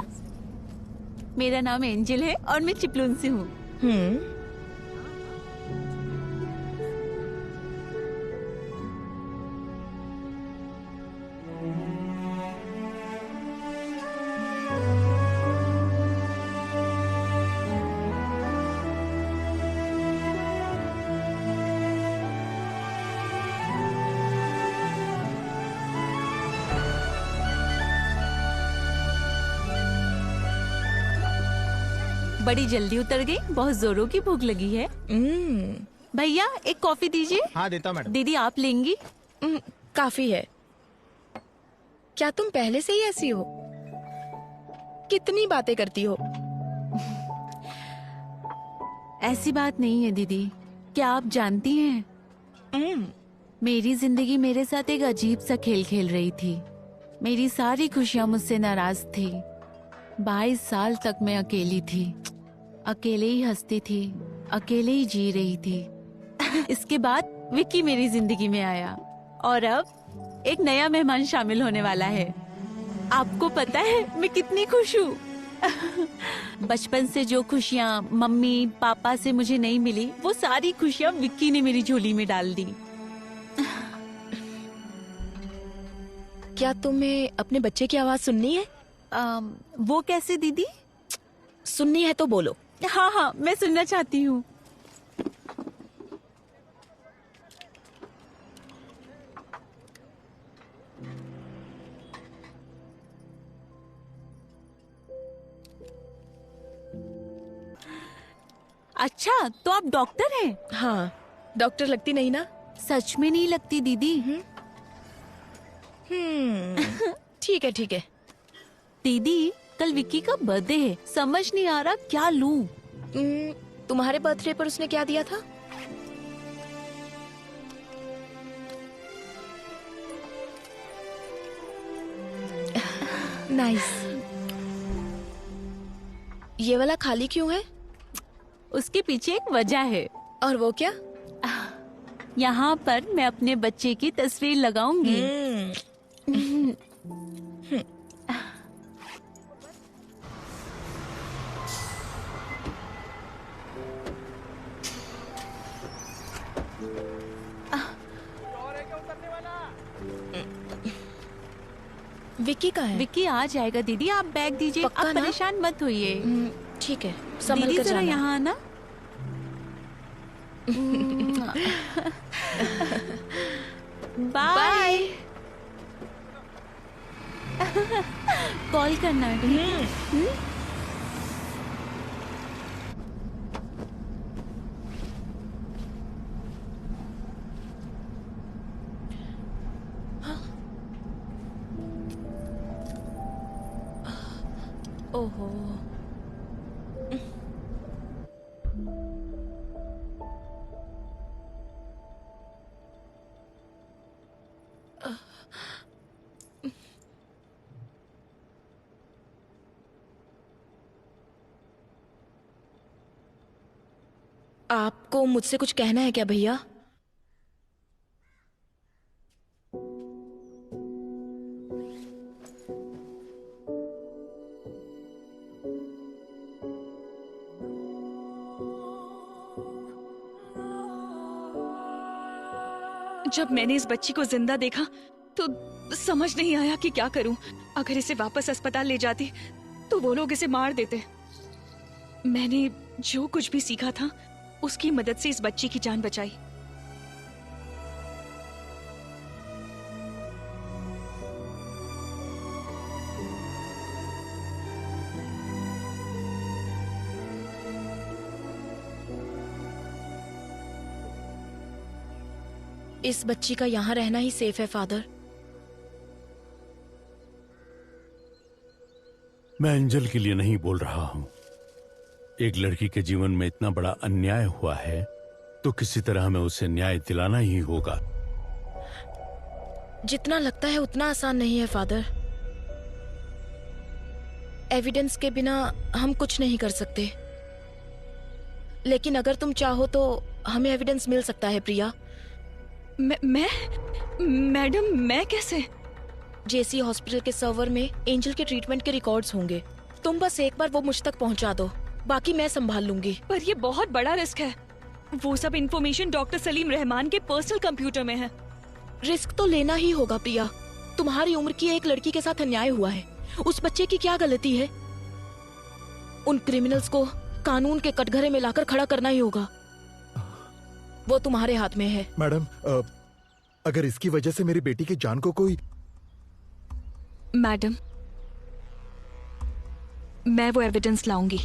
मेरा नाम एंजल है और मैं चिपलून से हूँ। बड़ी जल्दी उतर गई, बहुत जोरों की भूख लगी है। भैया एक कॉफी दीजिए। हाँ देता हूं मैडम। दीदी आप लेंगी? काफी है। क्या तुम पहले से ही ऐसी हो? कितनी बातें करती हो? ऐसी बात नहीं है दीदी। क्या आप जानती हैं, मेरी जिंदगी मेरे साथ एक अजीब सा खेल खेल रही थी। मेरी सारी खुशियां मुझसे नाराज थी। 22 साल तक मैं अकेली थी, अकेले ही हंसती थी, अकेले ही जी रही थी। इसके बाद विक्की मेरी जिंदगी में आया और अब एक नया मेहमान शामिल होने वाला है। आपको पता है मैं कितनी खुश हूँ। बचपन से जो खुशियाँ मम्मी पापा से मुझे नहीं मिली, वो सारी खुशियाँ विक्की ने मेरी झोली में डाल दी। क्या तुम्हें अपने बच्चे की आवाज सुननी है? वो कैसे दीदी? सुननी है तो बोलो। हाँ हाँ मैं सुनना चाहती हूँ। अच्छा तो आप डॉक्टर हैं? हाँ, डॉक्टर लगती नहीं ना? सच में नहीं लगती दीदी। ठीक है ठीक है। दीदी कल विक्की का बर्थडे है, समझ नहीं आ रहा क्या लूं। तुम्हारे बर्थडे पर उसने क्या दिया था? नाइस। ये वाला खाली क्यों है? उसके पीछे एक वजह है। और वो क्या? यहाँ पर मैं अपने बच्चे की तस्वीर लगाऊंगी। विक्की कहाँ है? विक्की आ जाएगा दीदी, आप बैग दीजिए। आप परेशान मत होइए। ठीक है, संभल कर जरा जाना। यहाँ आना। बाय। कॉल करना। ओहो। आपको मुझसे कुछ कहना है क्या भैया? जब मैंने इस बच्ची को जिंदा देखा तो समझ नहीं आया कि क्या करूं। अगर इसे वापस अस्पताल ले जाती तो वो लोग इसे मार देते। मैंने जो कुछ भी सीखा था उसकी मदद से इस बच्ची की जान बचाई। इस बच्ची का यहाँ रहना ही सेफ है फादर। मैं एंजल के लिए नहीं बोल रहा हूं। एक लड़की के जीवन में इतना बड़ा अन्याय हुआ है तो किसी तरह हमें उसे न्याय दिलाना ही होगा। जितना लगता है उतना आसान नहीं है फादर। एविडेंस के बिना हम कुछ नहीं कर सकते, लेकिन अगर तुम चाहो तो हमें एविडेंस मिल सकता है प्रिया। मैडम मैं कैसे? जेसी हॉस्पिटल के सर्वर में एंजल के ट्रीटमेंट के रिकॉर्ड्स होंगे। तुम बस एक बार वो मुझ तक पहुंचा दो, बाकी मैं संभाल लूंगी। पर ये बहुत बड़ा रिस्क है। वो सब इंफॉर्मेशन डॉक्टर सलीम रहमान के पर्सनल कंप्यूटर में है। रिस्क तो लेना ही होगा प्रिया। तुम्हारी उम्र की एक लड़की के साथ अन्याय हुआ है। उस बच्चे की क्या गलती है? उन क्रिमिनल्स को कानून के कटघरे में लाकर खड़ा करना ही होगा। वो तुम्हारे हाथ में है। मैडम, अगर इसकी वजह से मेरी बेटी की जान को कोई... मैडम मैं वो एविडेंस लाऊंगी।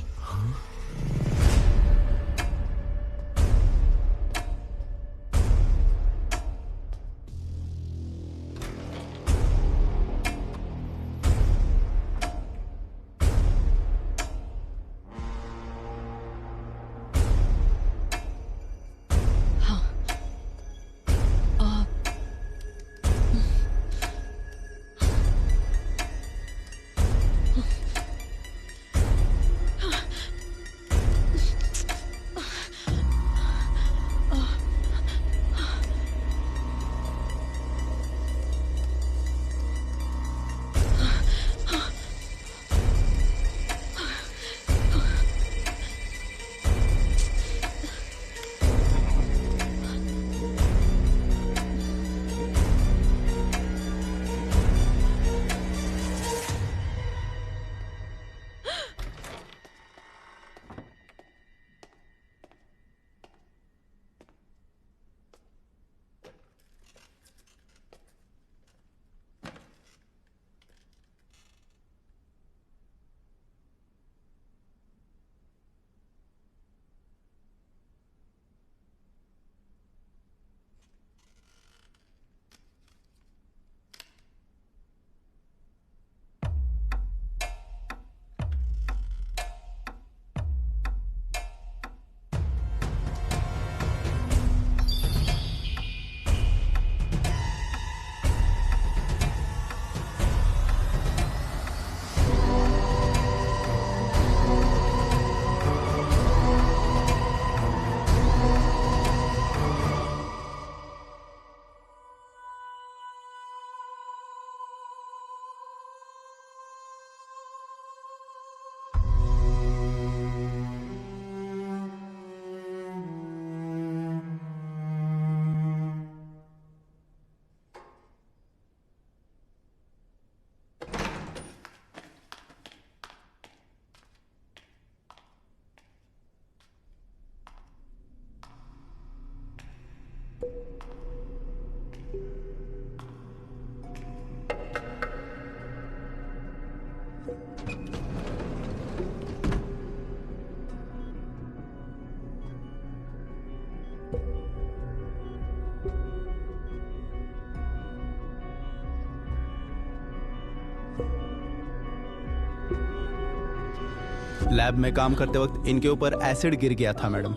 लैब में काम करते वक्त इनके ऊपर एसिड गिर गया था मैडम।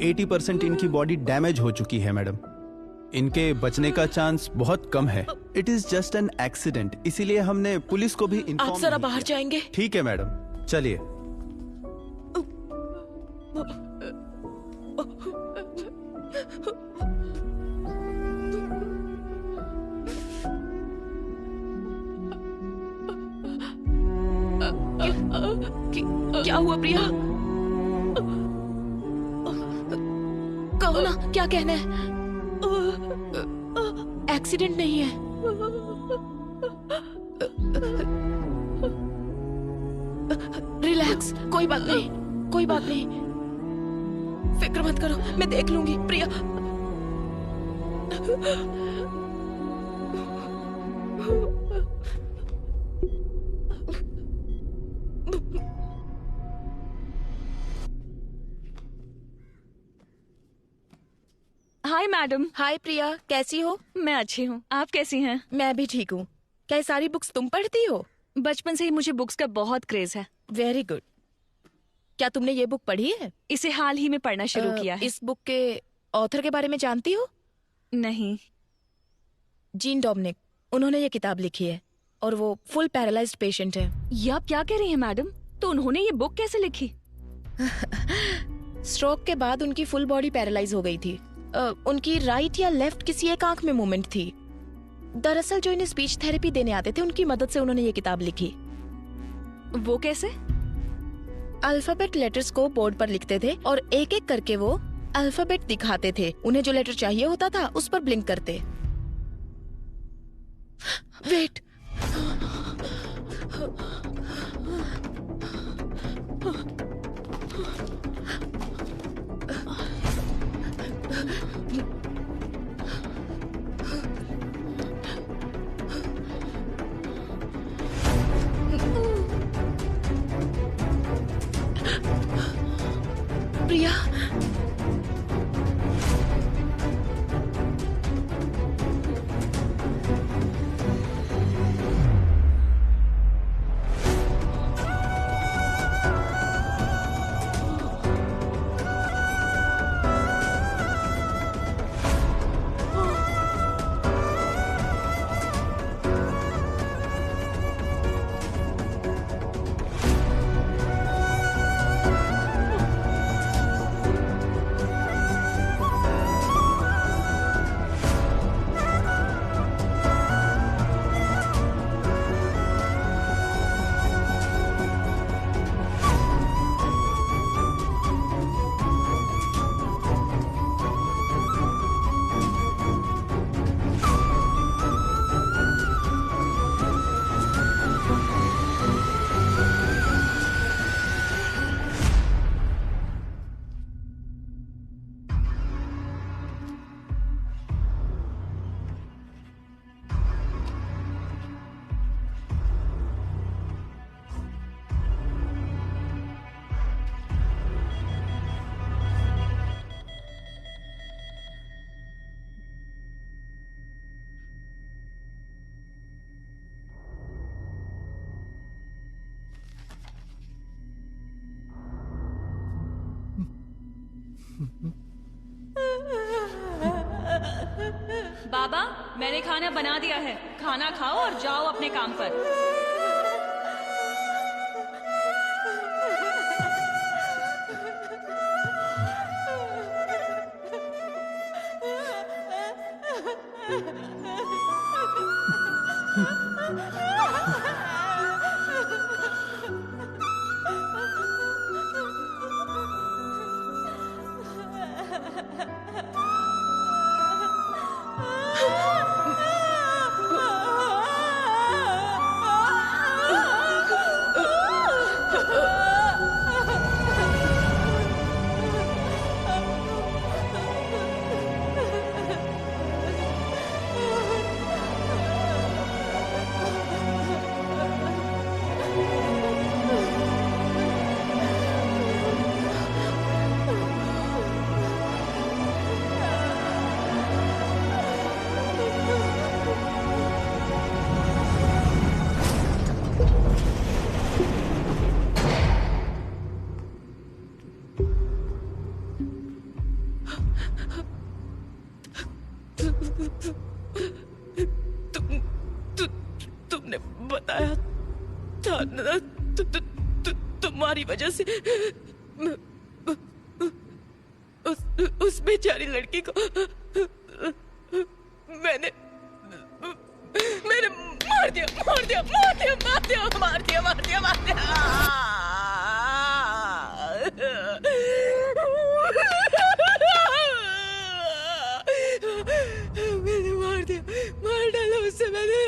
80% इनकी बॉडी डैमेज हो चुकी है मैडम। इनके बचने का चांस बहुत कम है। It is just an accident, इसीलिए हमने पुलिस को भी आप इन्फॉर्म जरा बाहर जाएंगे? ठीक है मैडम, चलिए। क्या हुआ प्रिया? कहो ना, क्या कहना है? एक्सीडेंट नहीं है। रिलैक्स, कोई बात नहीं, कोई बात नहीं, फिक्र मत करो, मैं देख लूंगी प्रिया। Hi madam. हाय प्रिया, कैसी हो? मैं अच्छी हूँ, आप कैसी हैं? मैं भी ठीक हूँ। क्या ये सारी बुक्स तुम पढ़ती हो? बचपन से ही मुझे बुक्स का बहुत क्रेज है। Very good. क्या तुमने ये बुक पढ़ी है? इसे हाल ही में पढ़ना शुरू किया है। इस बुक के ऑथर के बारे में जानती हो? नहीं। जीन डोमिनिक, उन्होंने ये किताब लिखी है और वो फुल पैरालाइज्ड पेशेंट है। ये आप क्या कह रही हैं मैडम? तो उन्होंने ये बुक कैसे लिखी? स्ट्रोक के बाद उनकी फुल बॉडी पैरालाइज हो गई थी। उनकी राइट या लेफ्ट किसी एक आंख में मूवमेंट थी। दरअसल जो इन्हें स्पीच थेरेपी देने आते थे, उनकी मदद से उन्होंने ये किताब लिखी। वो कैसे? अल्फाबेट लेटर्स को बोर्ड पर लिखते थे और एक एक करके वो अल्फाबेट दिखाते थे। उन्हें जो लेटर चाहिए होता था उस पर ब्लिंक करते। वेट, प्रिया, बाबा, मैंने खाना बना दिया है। खाना खाओ और जाओ अपने काम पर। तुमने बताया था ना, तुम्हारी वजह से उस बेचारी लड़की को मैंने मार दिया। मैंने मार डाला उससे मैंने।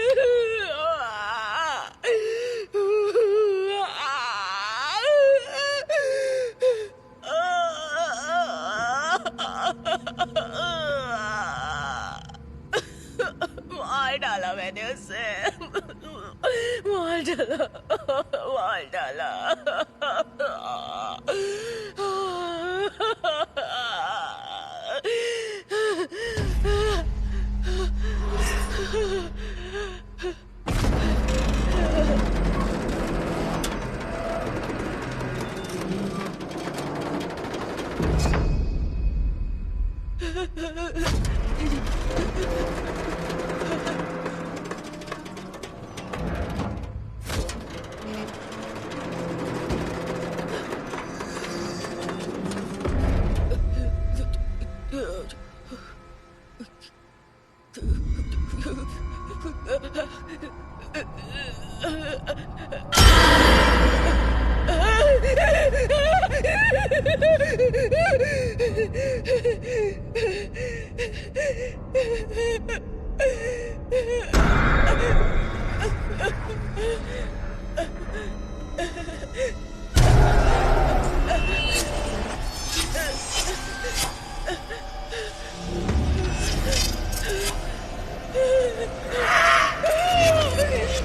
मार डाला मैंने उसे, मार डाला।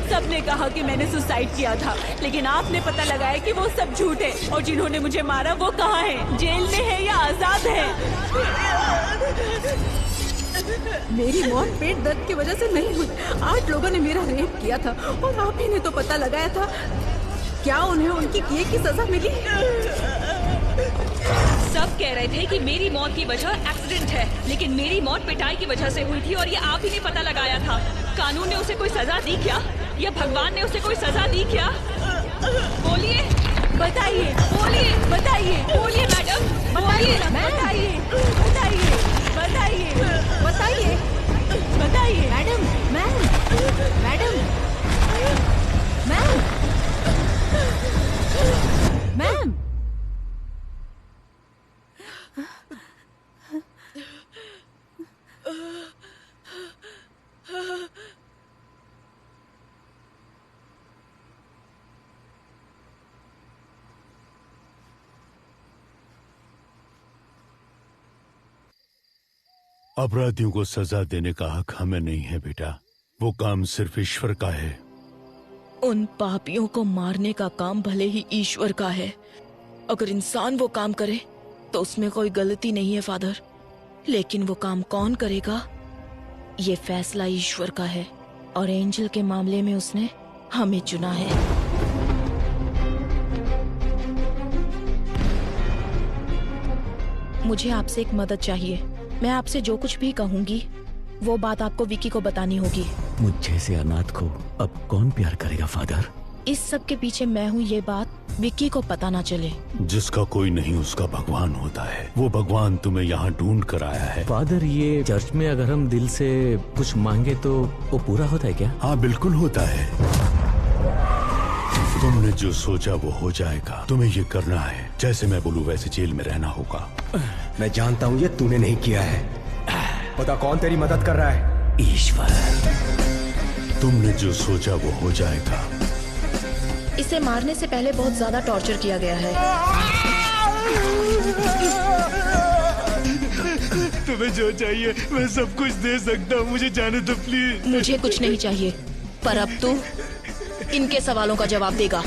सबने कहा कि मैंने सुसाइड किया था, लेकिन आपने पता लगाया कि वो सब झूठ है, और जिन्होंने मुझे मारा वो कहाँ है? जेल में है या आजाद है? मेरी मौत पेट दर्द की वजह से नहीं हुई। 8 लोगों ने मेरा रेप किया था और आप ही ने तो पता लगाया था। क्या उन्हें उनकी किए की सजा मिली? सब कह रहे थे कि मेरी मौत की वजह एक्सीडेंट है, लेकिन मेरी मौत पिटाई की वजह से हुई थी और ये आप ही ने पता लगाया था। कानून ने उसे कोई सजा दी क्या, या भगवान ने उसे कोई सजा दी क्या? बोलिए, बताइए, बोलिए, बताइए, बोलिए मैडम, बताइए, बताइए, बताइए, बताइए, बताइए, मैडम, मैडम, मैम। अपराधियों को सजा देने का हक हमें नहीं है बेटा, वो काम सिर्फ ईश्वर का है। उन पापियों को मारने का काम भले ही ईश्वर का है। अगर इंसान वो काम करे तो उसमें कोई गलती नहीं है फादर, लेकिन वो काम कौन करेगा ये फैसला ईश्वर का है, और एंजल के मामले में उसने हमें चुना है। मुझे आपसे एक मदद चाहिए। मैं आपसे जो कुछ भी कहूंगी वो बात आपको विकी को बतानी होगी। मुझ जैसे अनाथ को अब कौन प्यार करेगा फादर? इस सब के पीछे मैं हूँ, ये बात विक्की को पता ना चले। जिसका कोई नहीं उसका भगवान होता है। वो भगवान तुम्हें यहाँ ढूंढ कर आया है। फादर, ये चर्च में अगर हम दिल से कुछ मांगे तो वो पूरा होता है क्या? हाँ बिल्कुल होता है। तुमने जो सोचा वो हो जाएगा। तुम्हें ये करना है, जैसे मैं बोलूँ वैसे जेल में रहना होगा। मैं जानता हूँ ये तूने नहीं किया है। पता कौन तेरी मदद कर रहा है? ईश्वर। तुमने जो सोचा वो हो जाएगा। इसे मारने से पहले बहुत ज्यादा टॉर्चर किया गया है। तुम्हें जो चाहिए मैं सब कुछ दे सकता हूँ, मुझे जाने दो प्लीज। मुझे कुछ नहीं चाहिए, पर अब तू इनके सवालों का जवाब देगा।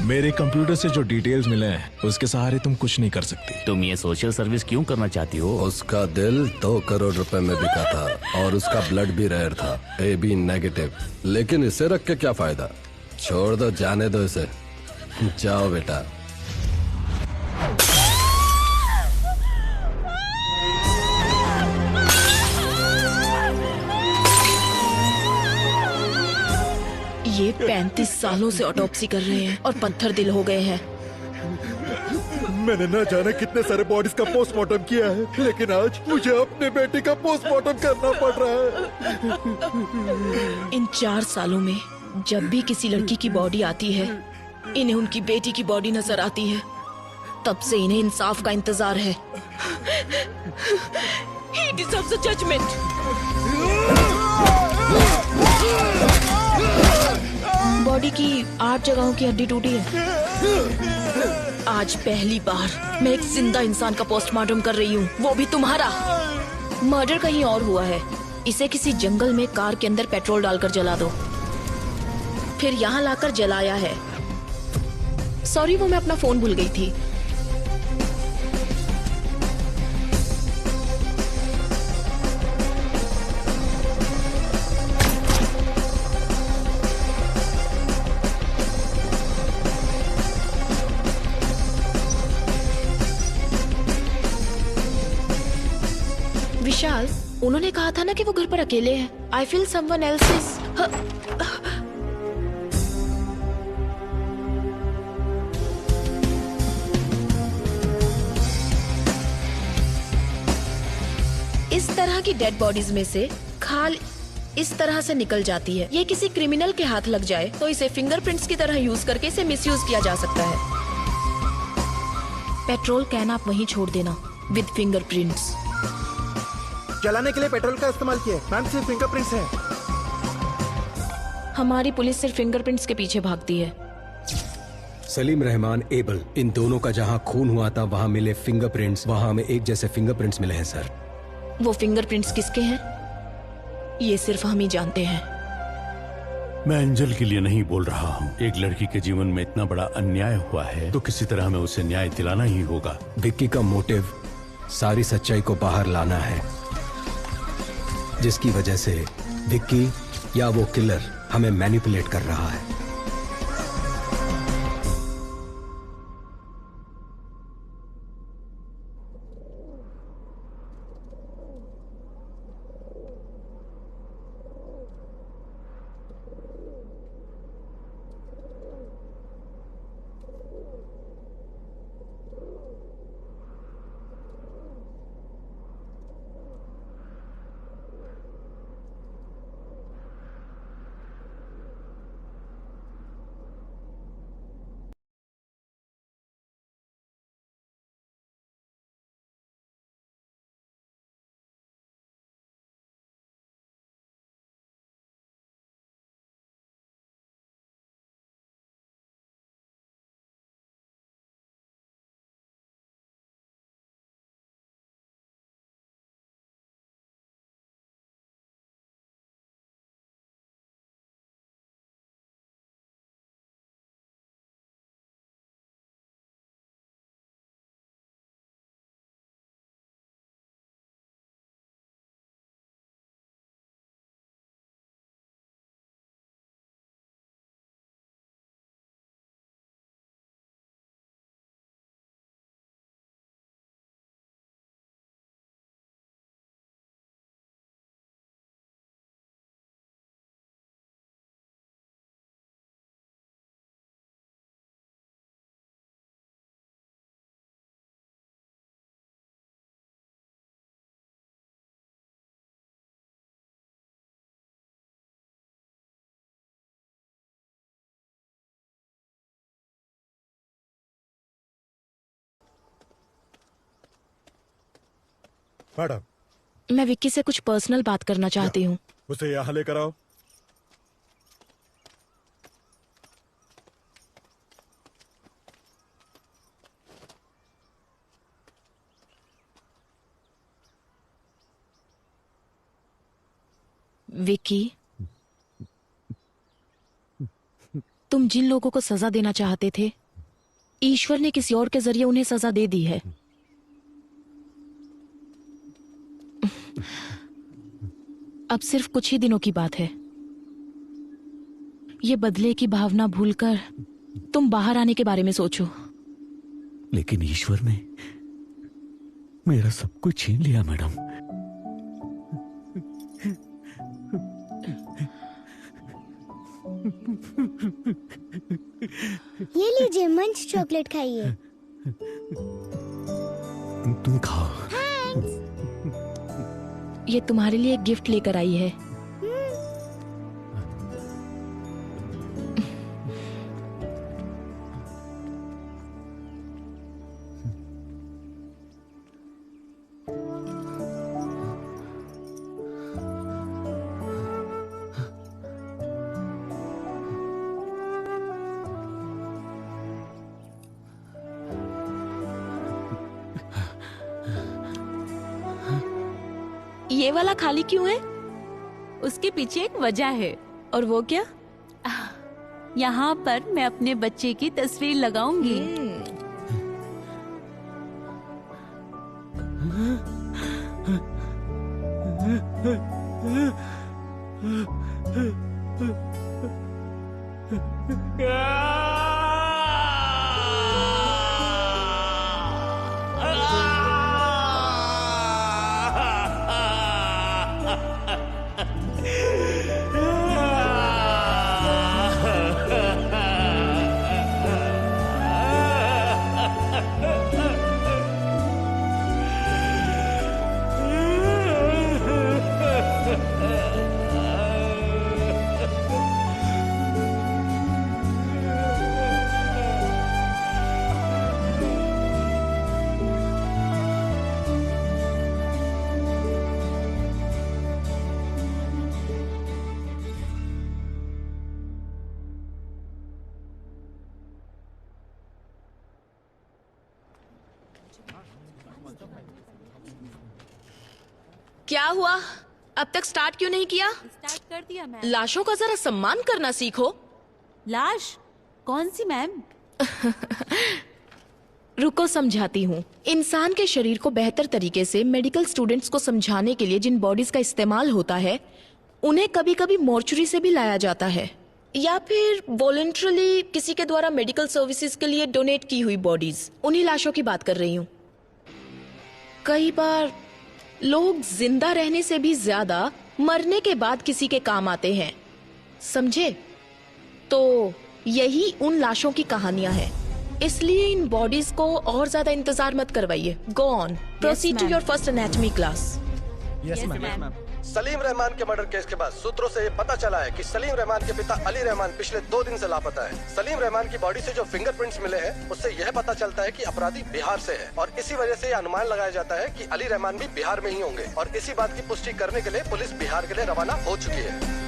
मेरे कंप्यूटर से जो डिटेल्स मिले हैं उसके सहारे तुम कुछ नहीं कर सकती। तुम ये सोशल सर्विस क्यों करना चाहती हो? उसका दिल 2 करोड़ रुपए में बिका था और उसका ब्लड भी रेयर था, AB नेगेटिव। लेकिन इसे रख के क्या फायदा? छोड़ दो, जाने दो इसे। जाओ बेटा। 35 सालों से ऑटोप्सी कर रहे हैं और पत्थर दिल हो गए हैं। मैंने ना जाने कितने सारे बॉडीज का पोस्टमार्टम किया है, लेकिन आज मुझे अपने बेटे का पोस्टमार्टम करना पड़ रहा है। इन 4 सालों में जब भी किसी लड़की की बॉडी आती है, इन्हें उनकी बेटी की बॉडी नजर आती है। तब से इन्हें इंसाफ का इंतजार है। He deserves a judgment. Body की 8 जगहों की हड्डी टूटी है। आज पहली बार मैं एक जिंदा इंसान का पोस्टमार्टम कर रही हूँ, वो भी तुम्हारा। मर्डर कहीं और हुआ है। इसे किसी जंगल में कार के अंदर पेट्रोल डालकर जला दो, फिर यहाँ लाकर जलाया है। सॉरी, वो मैं अपना फोन भूल गई थी। विशाल, उन्होंने कहा था ना कि वो घर पर अकेले हैं। I feel someone else is. इस तरह की डेड बॉडीज में से खाल इस तरह से निकल जाती है। ये किसी क्रिमिनल के हाथ लग जाए तो इसे फिंगरप्रिंट्स की तरह यूज करके इसे मिसयूज किया जा सकता है। पेट्रोल कैन आप वहीं छोड़ देना विद फिंगरप्रिंट्स। जलाने के लिए पेट्रोल का इस्तेमाल किया। मैम, सिर्फ फिंगरप्रिंट्स हैं। हमारी पुलिस सिर्फ फिंगरप्रिंट्स के पीछे भागती है। सलीम रहमान, एबल, इन दोनों का जहां खून हुआ था वहां मिले फिंगरप्रिंट्स, वहां हमें एक जैसे फिंगरप्रिंट्स मिले हैं सर। वो फिंगरप्रिंट्स किसके हैं ये सिर्फ हम ही जानते हैं। मैं एंजल के लिए नहीं बोल रहा हूँ। एक लड़की के जीवन में इतना बड़ा अन्याय हुआ है तो किसी तरह हमें उसे न्याय दिलाना ही होगा। विक्की का मोटिव सारी सच्चाई को बाहर लाना है, जिसकी वजह से विक्की या वो किलर हमें मैनिपुलेट कर रहा है। मैडम, मैं विक्की से कुछ पर्सनल बात करना चाहती हूँ। उसे यहाँ लेकर आओ। विक्की, तुम जिन लोगों को सजा देना चाहते थे, ईश्वर ने किसी और के जरिए उन्हें सजा दे दी है। अब सिर्फ कुछ ही दिनों की बात है। ये बदले की भावना भूलकर तुम बाहर आने के बारे में सोचो। लेकिन ईश्वर ने मेरा सब कुछ छीन लिया मैडम। ये लीजिए, मंच चॉकलेट खाइए। तुम खाओ। ये तुम्हारे लिए एक गिफ्ट लेकर आई है। ये वाला खाली क्यों है? उसके पीछे एक वजह है। और वो क्या? यहाँ पर मैं अपने बच्चे की तस्वीर लगाऊंगी। क्या हुआ? अब तक स्टार्ट क्यों नहीं किया? स्टार्ट कर दिया मैम। लाशों का जरा सम्मान करना सीखो। लाश? कौन सी मैम? रुको, समझाती हूँ। इंसान के शरीर को बेहतर तरीके से मेडिकल स्टूडेंट्स को समझाने के लिए जिन बॉडीज का इस्तेमाल होता है, उन्हें कभी कभी मॉर्चुरी से भी लाया जाता है, या फिर वॉलंटरली किसी के द्वारा मेडिकल सर्विसेज के लिए डोनेट की हुई बॉडीज। उन्हीं लाशों की बात कर रही हूँ। कई बार लोग जिंदा रहने से भी ज्यादा मरने के बाद किसी के काम आते हैं, समझे? तो यही उन लाशों की कहानियां हैं। इसलिए इन बॉडीज को और ज्यादा इंतजार मत करवाइए। Go on, proceed to your first anatomy class. Yes ma'am. Salim Rahman के मर्डर केस के बाद सूत्रों से ये पता चला है कि सलीम रहमान के पिता अली रहमान पिछले 2 दिन से लापता है। सलीम रहमान की बॉडी से जो फिंगरप्रिंट्स मिले हैं, उससे यह पता चलता है कि अपराधी बिहार से है, और इसी वजह से यह अनुमान लगाया जाता है कि अली रहमान भी बिहार में ही होंगे। और इसी बात की पुष्टि करने के लिए पुलिस बिहार के लिए रवाना हो चुकी है।